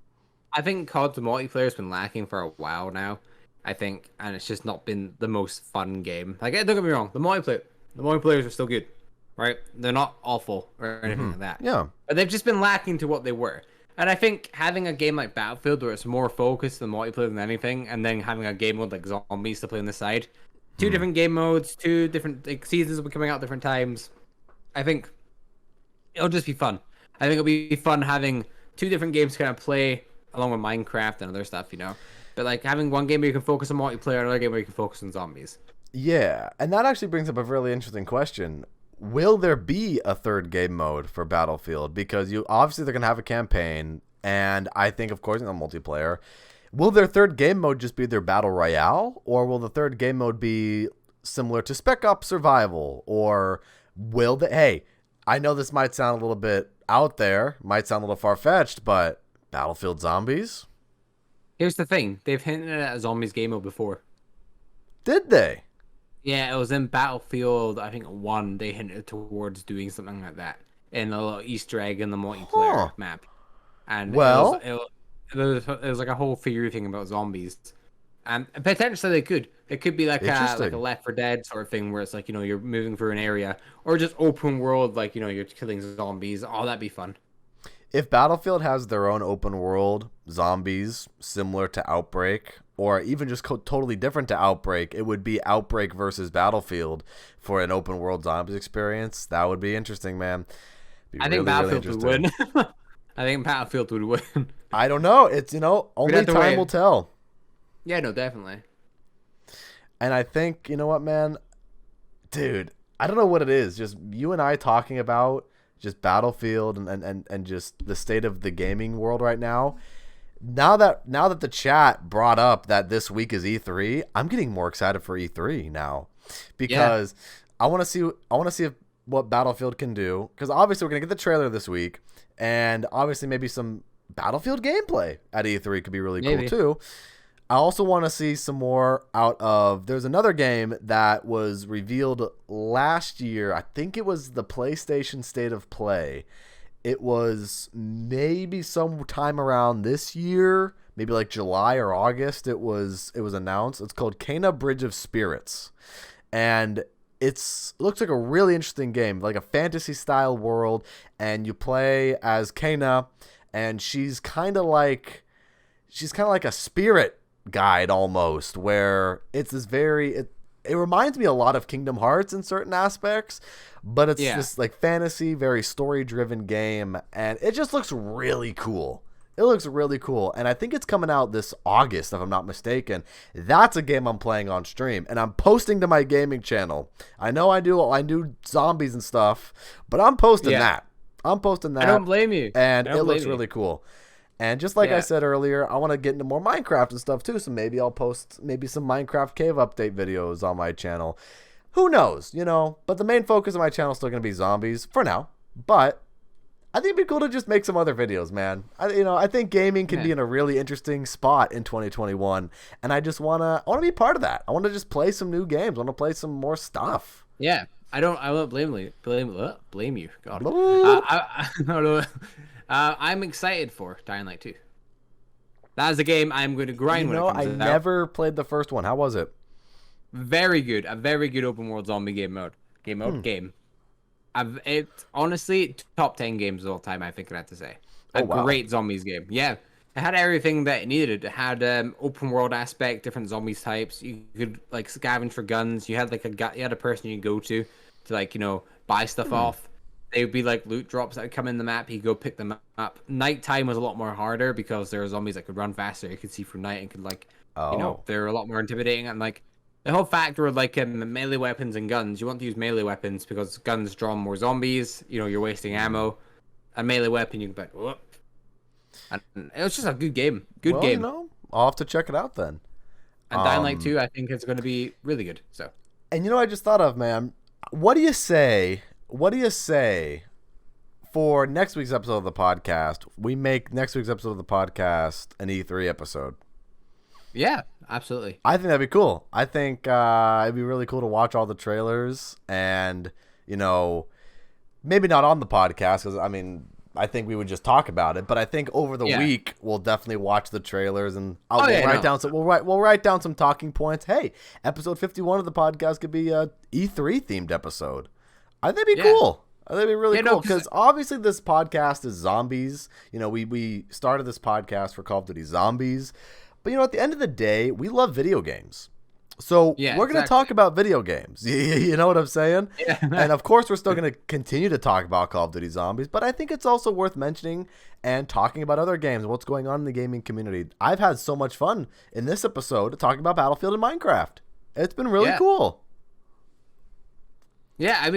I think COD the multiplayer has been lacking for a while now. I think, and it's just not been the most fun game. Like, don't get me wrong, the multiplayers are still good, right? They're not awful or anything like that. Yeah, but they've just been lacking to what they were. And I think having a game like Battlefield where it's more focused on multiplayer than anything, and then having a game mode like Zombies to play on the side, two different game modes, two different seasons will be coming out at different times. I think it'll just be fun. I think it'll be fun having two different games to kind of play along with Minecraft and other stuff, you know. But like having one game where you can focus on multiplayer, another game where you can focus on zombies. Yeah, and that actually brings up a really interesting question. Will there be a third game mode for Battlefield? Because obviously they're going to have a campaign, and I think, of course, in the multiplayer. Will their third game mode just be their Battle Royale, or will the third game mode be similar to Spec Ops Survival? Or will they... Hey, I know this might sound a little bit out there, might sound a little far-fetched, but Battlefield Zombies? Here's the thing. They've hinted at a Zombies game mode before. Did they? Yeah, it was in Battlefield, I think 1, they hinted towards doing something like that. In a little Easter egg in the multiplayer map. And it was like a whole theory thing about zombies. And potentially they could. It could be like a Left 4 Dead sort of thing where it's like, you know, you're moving through an area. Or just open world, like, you know, you're killing zombies. Oh, that'd be fun. If Battlefield has their own open world zombies similar to Outbreak, or even just totally different to Outbreak, it would be Outbreak versus Battlefield for an open world zombies experience. That would be interesting, man. I think Battlefield would win. I think Battlefield would win. I don't know. It's, you know, only time will tell. Yeah, no, definitely. And I think, you know what, man? Dude, I don't know what it is. Just you and I talking about just Battlefield and just the state of the gaming world right now. Now that the chat brought up that this week is E3, I'm getting more excited for E3 now, because I want to see what Battlefield can do, because obviously we're gonna get the trailer this week, and obviously maybe some Battlefield gameplay at E3 could be really cool too. I also want to see some more out of... There's another game that was revealed last year. I think it was the PlayStation State of Play. It was maybe sometime around this year, maybe like July or August. It was announced. It's called Kena Bridge of Spirits. And it looks like a really interesting game, like a fantasy-style world. And you play as Kena, and she's kind of like a spirit guide almost, where it's this it reminds me a lot of Kingdom Hearts in certain aspects, but it's this like fantasy, very story driven game, and it just looks really cool. It looks really cool, and I think it's coming out this August, if I'm not mistaken. That's a game I'm playing on stream, and I'm posting to my gaming channel. I know I do zombies and stuff, but I'm posting that. I don't blame you. And it looks really cool. And just like I said earlier, I want to get into more Minecraft and stuff too, so maybe I'll post some Minecraft cave update videos on my channel. Who knows, you know? But the main focus of my channel is still going to be zombies for now. But I think it'd be cool to just make some other videos, man. I think gaming can be in a really interesting spot in 2021, and I want to be part of that. I want to just play some new games. I want to play some more stuff. Yeah, I won't blame you. God. I don't know. I'm excited for Dying Light 2. That is a game I'm going to grind when it comes out. I never played the first one. How was it? Very good. A very good open world zombie game. It's honestly top 10 games of all time, I think I'd have to say. Great zombies game. Yeah. It had everything that it needed. It had open world aspect, different zombies types. You could like scavenge for guns. You had like a person you could go to like, you know, buy stuff off. They would be like loot drops that would come in the map. You could go pick them up. Nighttime was a lot more harder because there were zombies that could run faster. You could see from night and could like, you know, they're a lot more intimidating. And like the whole factor of like melee weapons and guns. You want to use melee weapons because guns draw more zombies. You know, you're wasting ammo. A melee weapon, you can be like, whoop. And it was just a good game. Good game. You know, I'll have to check it out then. And Dying Light 2, I think it's going to be really good. So. And you know, I just thought of, man, what do you say for next week's episode of the podcast? We make next week's episode of the podcast an E3 episode. Yeah, absolutely. I think that'd be cool. I think it'd be really cool to watch all the trailers and, maybe not on the podcast because, I think we would just talk about it. But I think over the week we'll definitely watch the trailers and we'll write down some talking points. Hey, episode 51 of the podcast could be a E3 themed episode. I think that'd be cool. I think it'd be really cool because obviously this podcast is zombies. We started this podcast for Call of Duty Zombies. But, at the end of the day, we love video games. So we're going to talk about video games. You know what I'm saying? Yeah. And, of course, we're still going to continue to talk about Call of Duty Zombies. But I think it's also worth mentioning and talking about other games, what's going on in the gaming community. I've had so much fun in this episode talking about Battlefield and Minecraft. It's been really cool. Yeah,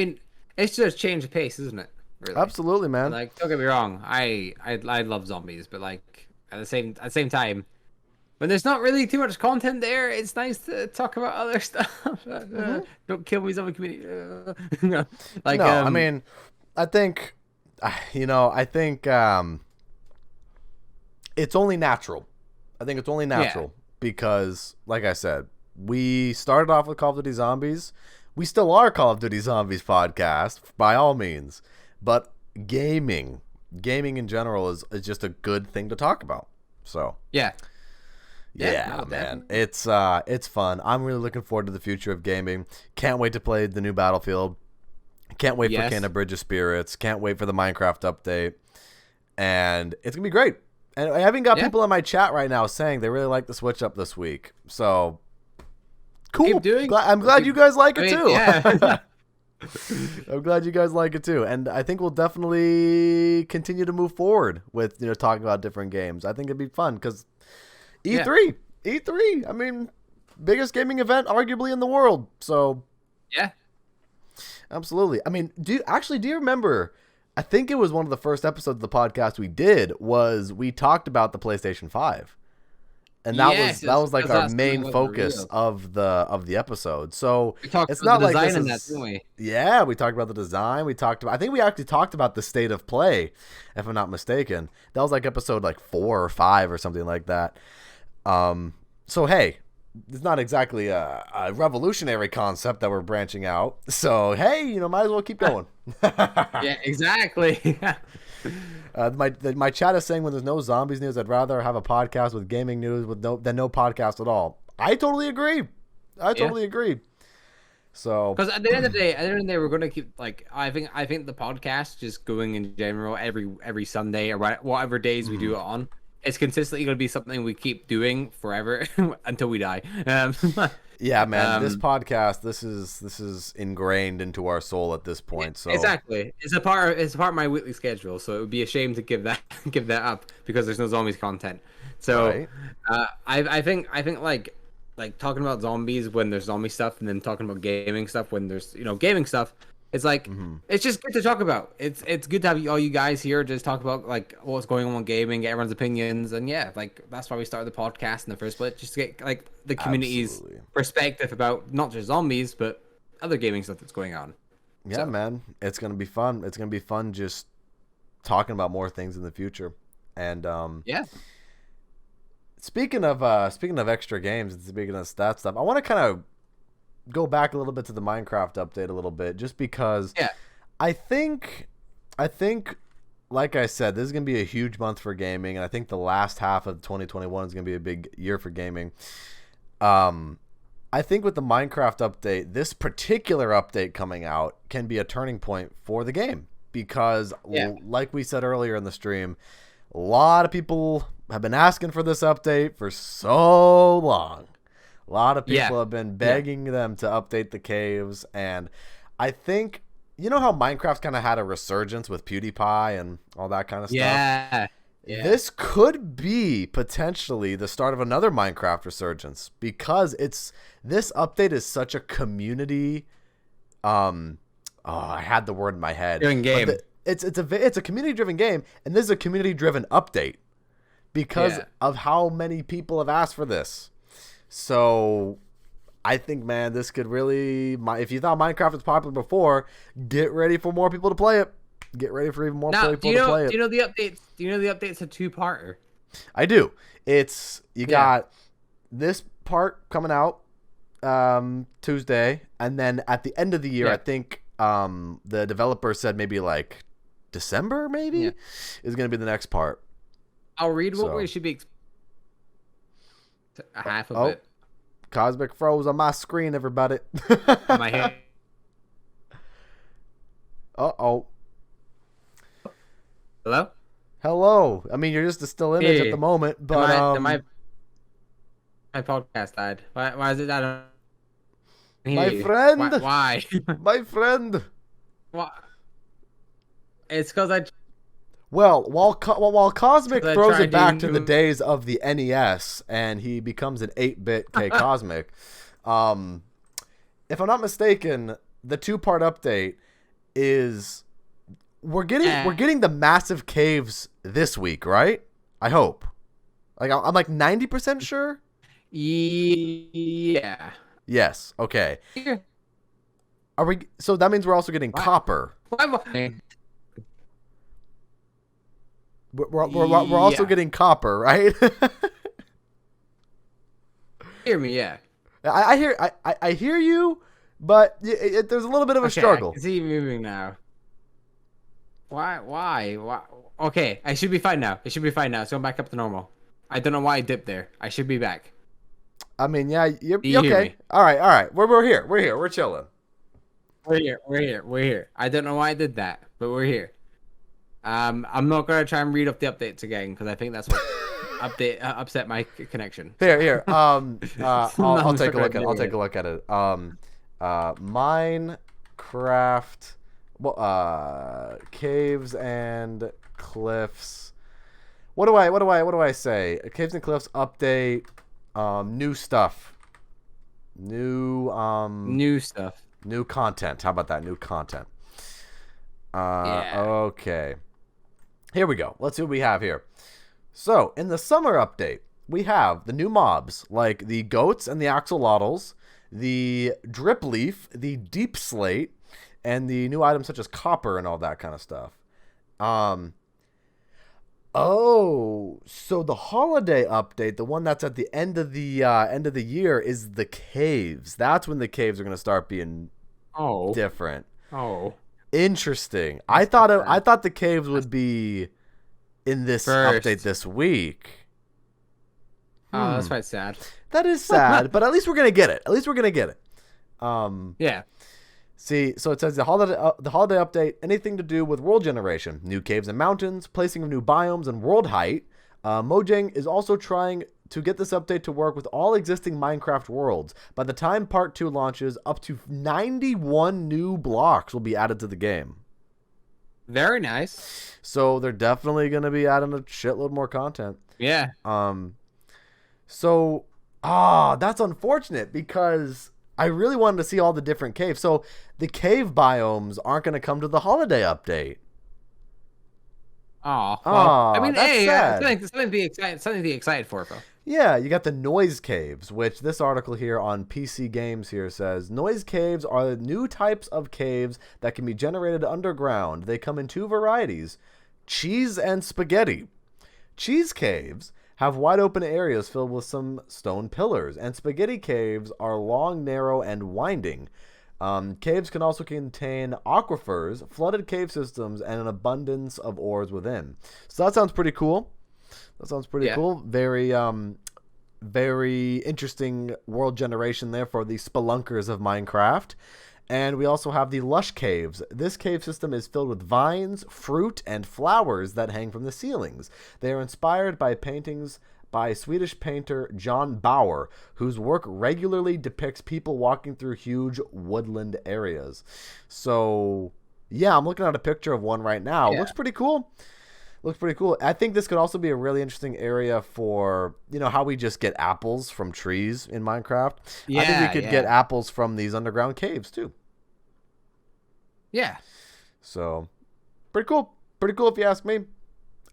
it's just change of pace, isn't it? Really? Absolutely, man. Like, don't get me wrong. I love zombies, but, like, at the same time, when there's not really too much content there, it's nice to talk about other stuff. Don't kill me, zombie community. I think, it's only natural. I think it's only natural because, like I said, we started off with Call of Duty Zombies. We still are Call of Duty Zombies podcast, by all means. But gaming in general is just a good thing to talk about. So Yeah, man. It's fun. I'm really looking forward to the future of gaming. Can't wait to play the new Battlefield. Can't wait for Kena Bridge of Spirits. Can't wait for the Minecraft update. And it's going to be great. And I even got people in my chat right now saying they really like the switch up this week. So, cool. I'm glad you guys like it too. Yeah. I'm glad you guys like it too. And I think we'll definitely continue to move forward with, talking about different games. I think it'd be fun because E3, biggest gaming event arguably in the world. So, absolutely. Do you remember? I think it was one of the first episodes of the podcast we did was we talked about the PlayStation 5, and that was like our main focus of the episode. So it's not like this is, didn't we? Yeah, we talked about the design. I think we actually talked about the state of play, if I'm not mistaken. That was like episode 4 or 5 or something like that. So hey, it's not exactly a revolutionary concept that we're branching out. So hey, might as well keep going. Yeah, exactly. My chat is saying when there's no zombies news, I'd rather have a podcast with gaming news than no podcast at all. I totally agree. So because at the end of the day, we're going to keep I think the podcast just going in general every Sunday or whatever days we do it on. It's consistently going to be something we keep doing forever until we die. Yeah, man. This podcast, this is ingrained into our soul at this point. So exactly, it's a part of my weekly schedule. So it would be a shame to give that up because there's no zombies content. So right. I think like talking about zombies when there's zombie stuff, and then talking about gaming stuff when there's gaming stuff. It's it's just good to talk about. It's good to have all you guys here just talk about what's going on with gaming, get everyone's opinions, and that's why we started the podcast in the first place, just to get the community's perspective about not just zombies but other gaming stuff that's going on. Yeah, man, it's gonna be fun. It's gonna be fun just talking about more things in the future. And speaking of extra games and speaking of that stuff, I want to kind of go back a little bit to the Minecraft update a little bit, just because I think like I said, this is going to be a huge month for gaming, and I think the last half of 2021 is going to be a big year for gaming. I think with the Minecraft update, this particular update coming out can be a turning point for the game because like we said earlier in the stream, a lot of people have been asking for this update for so long. A lot of people have been begging them to update the caves, and I think how Minecraft's kind of had a resurgence with PewDiePie and all that kind of stuff. Yeah. This could be potentially the start of another Minecraft resurgence because this update is such a community. I had the word in my head. Game. It's a community driven game, and this is a community driven update because of how many people have asked for this. So I think, man, this could really, if you thought Minecraft was popular before, get ready for more people to play it. Get ready for even more people to play it. Do you know the updates? Do you know the update's a two-parter? I do. It's got this part coming out Tuesday, and then at the end of the year, I think the developer said maybe like December, is going to be the next part. I'll read what we should be. Half of it. Cosmic froze on my screen, everybody. My head. Uh-oh. Hello? I mean, you're just a still image at the moment, but my podcast died. Why is it that? My friend. Why? My friend. What? It's because Well, while Cosmic throws it back to the days of the NES and he becomes an 8-bit K Cosmic, if I'm not mistaken, the 2-part update is we're getting the massive caves this week, right? I hope. Like I'm like 90% sure. Yeah. Yes. Okay. Are we? So that means we're also getting copper. We're also getting copper, right? Hear me, yeah. I hear you, but there's a little bit of a struggle. I can see you moving now. Why? Okay, I should be fine now. It should be fine now. So I'm back up to normal. I don't know why I dipped there. I should be back. I mean, yeah, you're okay. All right. We're here. We're chilling. We're here. I don't know why I did that, but we're here. I'm not gonna try and read off the updates again because I think that's what upset my connection. Here. I'll take a look at it. I'll take a look at it. Minecraft, caves and cliffs. What do I say? Caves and cliffs update. New stuff. New stuff. New content. How about that? New content. Okay. Here we go. Let's see what we have here. So, in the summer update, we have the new mobs, like the goats and the axolotls, the drip leaf, the deep slate, and the new items such as copper and all that kind of stuff. So the holiday update, the one that's at the end of the year, is the caves. That's when the caves are going to start being different. Interesting. I thought the caves would be in this update this week. Oh, that's quite sad. That is sad, but at least we're gonna get it. Yeah. See, so it says the holiday update, anything to do with world generation, new caves and mountains, placing of new biomes, and world height. Mojang is also trying to get this update to work with all existing Minecraft worlds. By the time Part 2 launches, up to 91 new blocks will be added to the game. Very nice. So they're definitely going to be adding a shitload more content. Yeah. So, that's unfortunate because I really wanted to see all the different caves. So the cave biomes aren't going to come to the holiday update. I mean, hey, something to be excited for, bro. Yeah, you got the noise caves, which this article here on PC Games here says, noise caves are new types of caves that can be generated underground. They come in 2 varieties, cheese and spaghetti. Cheese caves have wide open areas filled with some stone pillars, and spaghetti caves are long, narrow, and winding. Caves can also contain aquifers, flooded cave systems, and an abundance of ores within. So that sounds pretty cool. Cool. Very interesting world generation there for the spelunkers of Minecraft. And we also have the Lush Caves. This cave system is filled with vines, fruit, and flowers that hang from the ceilings. They are inspired by paintings by Swedish painter John Bauer, whose work regularly depicts people walking through huge woodland areas. So, yeah, I'm looking at a picture of one right now. Yeah. Looks pretty cool. I think this could also be a really interesting area for, how we just get apples from trees in Minecraft. I think we could get apples from these underground caves, too. Yeah. So, pretty cool. Pretty cool if you ask me.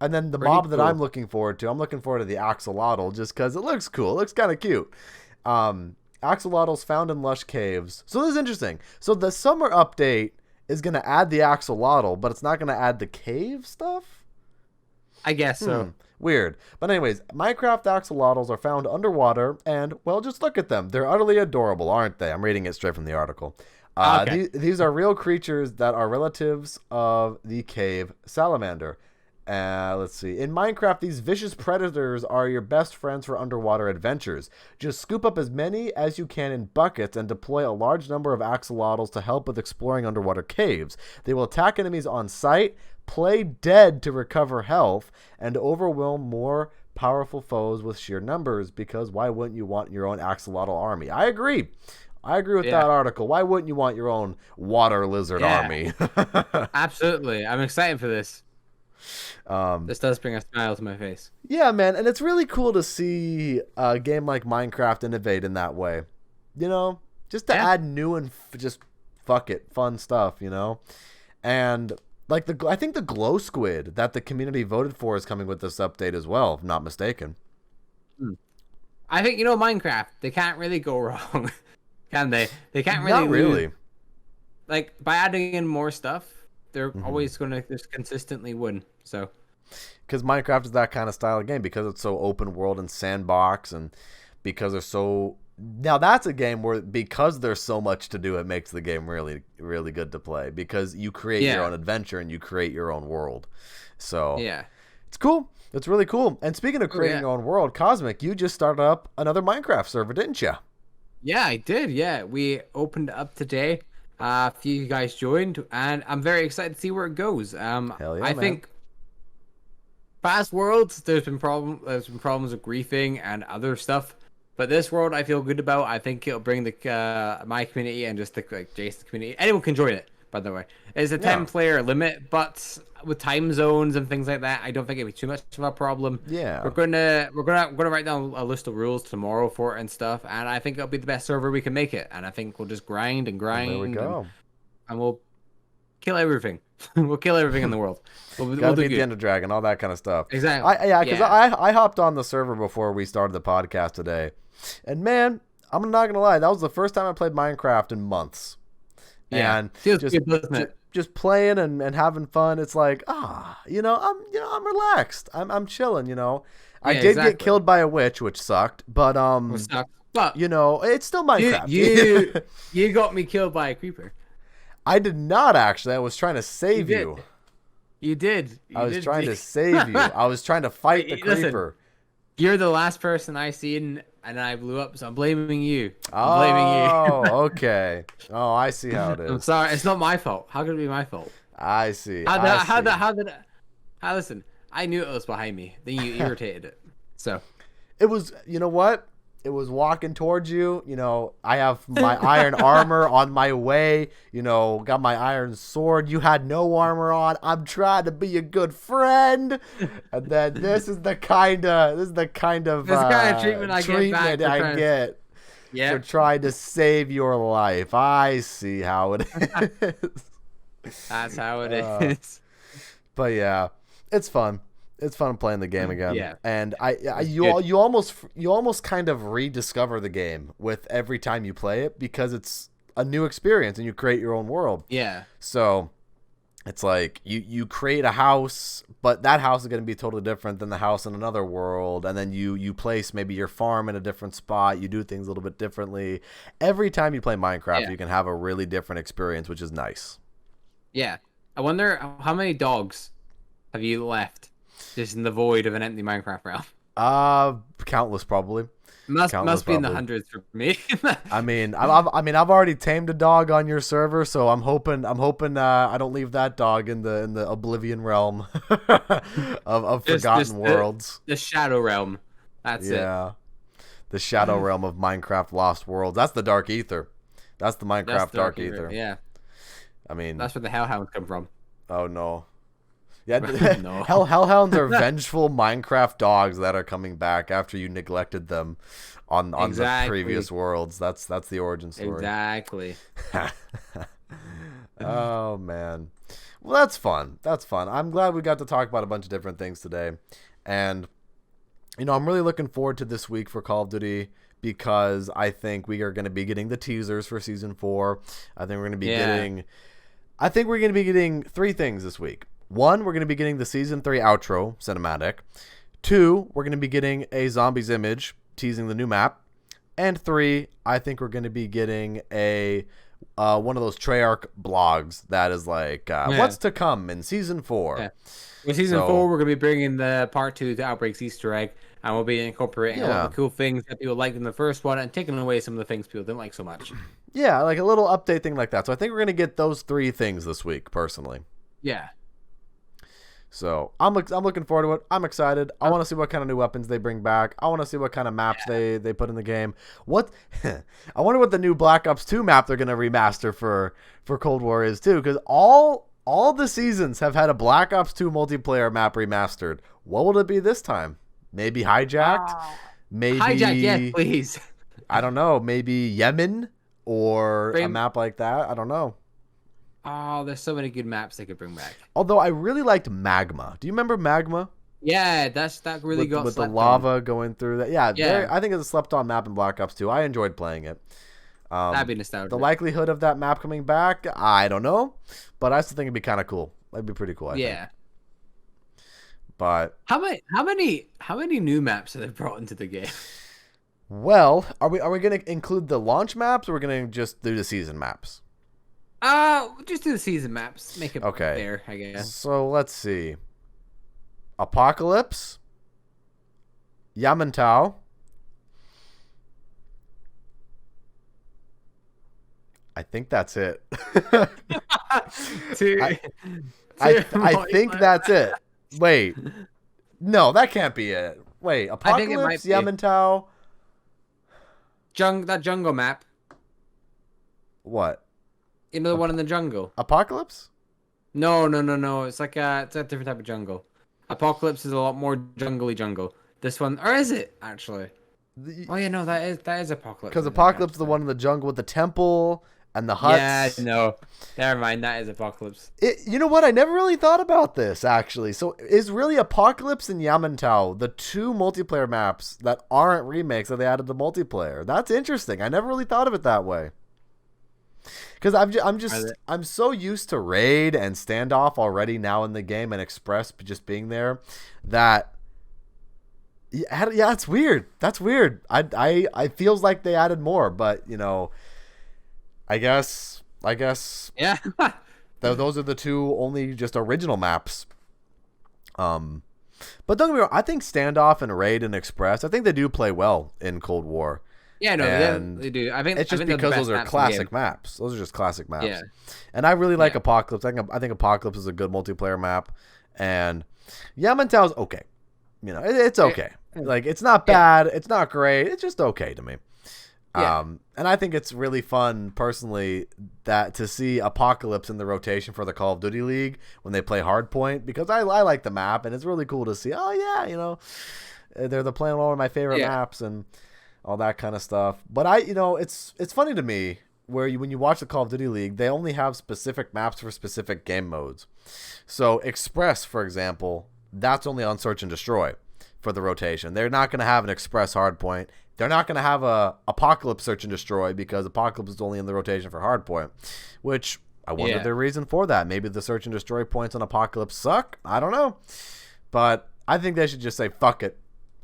And then the mob that I'm looking forward to the axolotl just because it looks cool. It looks kind of cute. Axolotls found in Lush Caves. So this is interesting. So the summer update is going to add the axolotl, but it's not going to add the cave stuff? I guess so. Weird. But anyways, Minecraft axolotls are found underwater, and, well, just look at them. They're utterly adorable, aren't they? I'm reading it straight from the article. Okay. These are real creatures that are relatives of the cave salamander. Let's see. In Minecraft, these vicious predators are your best friends for underwater adventures. Just scoop up as many as you can in buckets and deploy a large number of axolotls to help with exploring underwater caves. They will attack enemies on sight, play dead to recover health, and overwhelm more powerful foes with sheer numbers, because why wouldn't you want your own axolotl army? I agree with that article. Why wouldn't you want your own water lizard army? Absolutely. I'm excited for this. This does bring a smile to my face. Yeah, man, and it's really cool to see a game like Minecraft innovate in that way. You know, just to add new and just fun stuff, you know? And like I think the glow squid that the community voted for is coming with this update as well, if I'm not mistaken. I think, Minecraft, they can't really go wrong. Can they? They can't really Not really. lose. Like, by adding in more stuff, they're always going to just consistently win. So, because Minecraft is that kind of style of game, because it's so open world and sandbox, and because they're so... Now, that's a game where, because there's so much to do, it makes the game really, really good to play, because you create your own adventure and you create your own world. So, it's cool. It's really cool. And speaking of creating your own world, Cosmic, you just started up another Minecraft server, didn't you? Yeah, I did. Yeah, we opened up today. A few of you guys joined, and I'm very excited to see where it goes. Hell yeah, I think past worlds, there's been problems with griefing and other stuff, but this world I feel good about. I think it'll bring the my community and just the Jason's community. Anyone can join it, by the way. It's a 10-player limit, but with time zones and things like that, I don't think it'll be too much of a problem. Yeah, we're gonna write down a list of rules tomorrow for it and stuff, and I think it'll be the best server we can make it. And I think we'll just grind and grind. There we go. And we'll kill everything. We'll kill everything in the world. Gotta beat the Ender Dragon, all that kind of stuff. Exactly. Because I hopped on the server before we started the podcast today, and man, I'm not gonna lie, that was the first time I played Minecraft in months. Yeah, and feels good, doesn't it? Just playing and having fun. It's like, I'm relaxed. I'm chilling. I did get killed by a witch, which sucked, but it's still Minecraft. You got me killed by a creeper. I did not actually. I was trying to save you. You did. I was trying to save you. I was trying to fight the creeper. You're the last person I seen, and I blew up, so I'm blaming you. Oh, okay. Oh, I see how it is. I'm sorry. It's not my fault. How could it be my fault? I see. Listen, I knew it was behind me. Then you irritated it. So. It was, you know what? It was walking towards you. I have my iron armor on my way. Got my iron sword. You had no armor on. I'm trying to be a good friend. And then this is the kind of treatment I get for trying to save your life. I see how it is. That's how it is. But yeah, it's fun. It's fun playing the game again. Yeah. And you almost kind of rediscover the game with every time you play it, because it's a new experience and you create your own world. Yeah. So it's like you create a house, but that house is going to be totally different than the house in another world. And then you place maybe your farm in a different spot. You do things a little bit differently. Every time you play Minecraft, you can have a really different experience, which is nice. Yeah. I wonder how many dogs have you left just in the void of an empty Minecraft realm? Countless probably. Must be in the hundreds for me. I've already tamed a dog on your server, so I'm hoping I don't leave that dog in the Oblivion realm of Forgotten Worlds. The Shadow Realm. That's it. Yeah. The Shadow Realm of Minecraft Lost Worlds. That's the Dark Ether. That's the Minecraft Dark Ether. Yeah. That's where the Hellhounds come from. Oh no. Yeah, no. Hellhounds are vengeful Minecraft dogs that are coming back after you neglected them on the previous worlds. That's the origin story. Exactly. Oh man. Well, that's fun. I'm glad we got to talk about a bunch of different things today. And I'm really looking forward to this week for Call of Duty, because I think we are going to be getting the teasers for Season 4. I think we're going to be getting 3 things this week. 1, we're going to be getting the Season 3 outro cinematic. 2, we're going to be getting a zombies image teasing the new map. And 3, I think we're going to be getting a one of those Treyarch blogs that is like, what's to come in Season 4. Yeah. With Season 4, we're going to be bringing the Part 2 to Outbreak's Easter egg, and we'll be incorporating a lot of the cool things that people liked in the first one and taking away some of the things people didn't like so much. Yeah, like a little update thing like that. So I think we're going to get those 3 things this week, personally. Yeah. So I'm looking forward to it. I'm excited. I want to see what kind of new weapons they bring back. I want to see what kind of maps they put in the game. I wonder what the new Black Ops 2 map they're going to remaster for Cold War is too, because all the seasons have had a Black Ops 2 multiplayer map remastered. What will it be this time? Maybe Hijacked? Maybe Hijacked, yes, please. I don't know. Maybe Yemen or a map like that. I don't know. Oh, there's so many good maps they could bring back. Although I really liked Magma. Do you remember Magma? Yeah, that really got with slept the lava on. going through that. Yeah. I think it's a slept-on map in Black Ops 2. I enjoyed playing it. That'd be nostalgic. The likelihood of that map coming back, I don't know, but I still think it'd be kind of cool. That'd be pretty cool. I think. But how many new maps have they brought into the game? Well, are we going to include the launch maps, or we're going to just do the season maps? Just do the season maps. Make it fair, I guess. So let's see. Apocalypse, Yamantau, I think that's it. I think that's it. Wait. No, that can't be it. Wait, Apocalypse, Yamantau. That jungle map. What? You know the one in the jungle? Apocalypse? No. It's like it's a different type of jungle. Apocalypse is a lot more jungly jungle. This one, or is it actually? Oh yeah, no, that is Apocalypse. Because Apocalypse is the one in the jungle with the temple and the huts. Yeah, no, never mind. That is Apocalypse. You know what? I never really thought about this actually. So is really Apocalypse and Yamantau the 2 multiplayer maps that aren't remakes that they added to multiplayer? That's interesting. I never really thought of it that way. Because I'm so used to Raid and Standoff already now in the game, and Express just being there, that it's weird. That's weird. I feels like they added more, but I guess yeah. those are the 2 only just original maps. But don't get me wrong, I think Standoff and Raid and Express, I think they do play well in Cold War. Yeah, no, they do. I think it's just because those are classic maps. Those are just classic maps. Yeah. And I really like Apocalypse. I think Apocalypse is a good multiplayer map, and Yamantau's okay. It's okay. Like, it's not bad. It's not great. It's just okay to me. Yeah. And I think it's really fun personally that to see Apocalypse in the rotation for the Call of Duty League when they play Hardpoint, because I like the map, and it's really cool to see. Oh yeah, they're playing one of my favorite maps and all that kind of stuff. But it's funny to me where when you watch the Call of Duty League, they only have specific maps for specific game modes. So Express, for example, that's only on Search and Destroy for the rotation. They're not going to have an Express Hardpoint. They're not going to have a Apocalypse Search and Destroy because Apocalypse is only in the rotation for Hardpoint, which I wonder the reason for that. Maybe the Search and Destroy points on Apocalypse suck. I don't know. But I think they should just say, fuck it,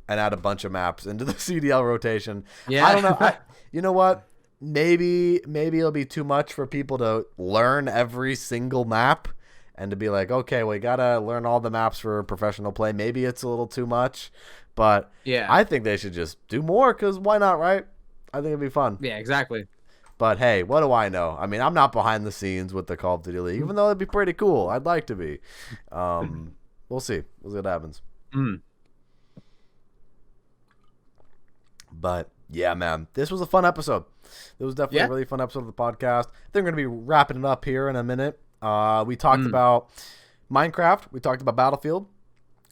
and add a bunch of maps into the CDL rotation. Yeah. I don't know. You know what? Maybe it'll be too much for people to learn every single map and to be like, okay, we got to learn all the maps for professional play. Maybe it's a little too much, but I think they should just do more, because why not, right? I think it'd be fun. Yeah, exactly. But hey, what do I know? I mean, I'm not behind the scenes with the Call of Duty League, even though it'd be pretty cool. I'd like to be. We'll see. We'll see what happens. But yeah, man, this was a fun episode. It was definitely a really fun episode of the podcast. I think we're going to be wrapping it up here in a minute. We talked about Minecraft. We talked about Battlefield.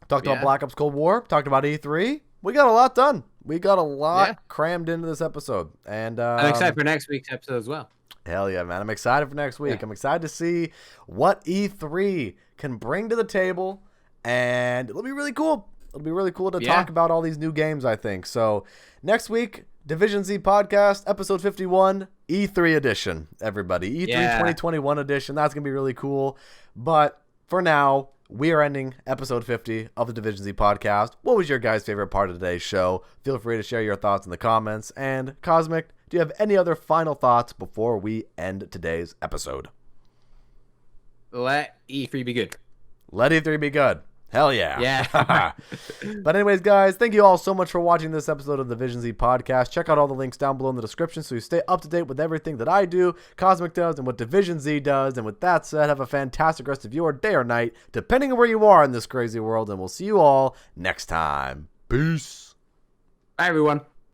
Talked about Black Ops Cold War. Talked about E3. We got a lot done. We got a lot crammed into this episode. And I'm excited for next week's episode as well. Hell yeah, man. I'm excited for next week. I'm excited to see what E3 can bring to the table. And it'll be really cool. It'll be really cool to talk about all these new games, I think. So next week, Division Z Podcast, episode 51, E3 edition, everybody. E3 2021 edition. That's going to be really cool. But for now, we are ending episode 50 of the Division Z podcast. What was your guys' favorite part of today's show? Feel free to share your thoughts in the comments. And Cosmic, do you have any other final thoughts before we end today's episode? Let E3 be good. Let E3 be good. Hell yeah. Yeah. But anyways, guys, thank you all so much for watching this episode of the Division Z podcast. Check out all the links down below in the description so you stay up to date with everything that I do, Cosmic does, and what Division Z does. And with that said, have a fantastic rest of your day or night, depending on where you are in this crazy world. And we'll see you all next time. Peace. Bye, everyone.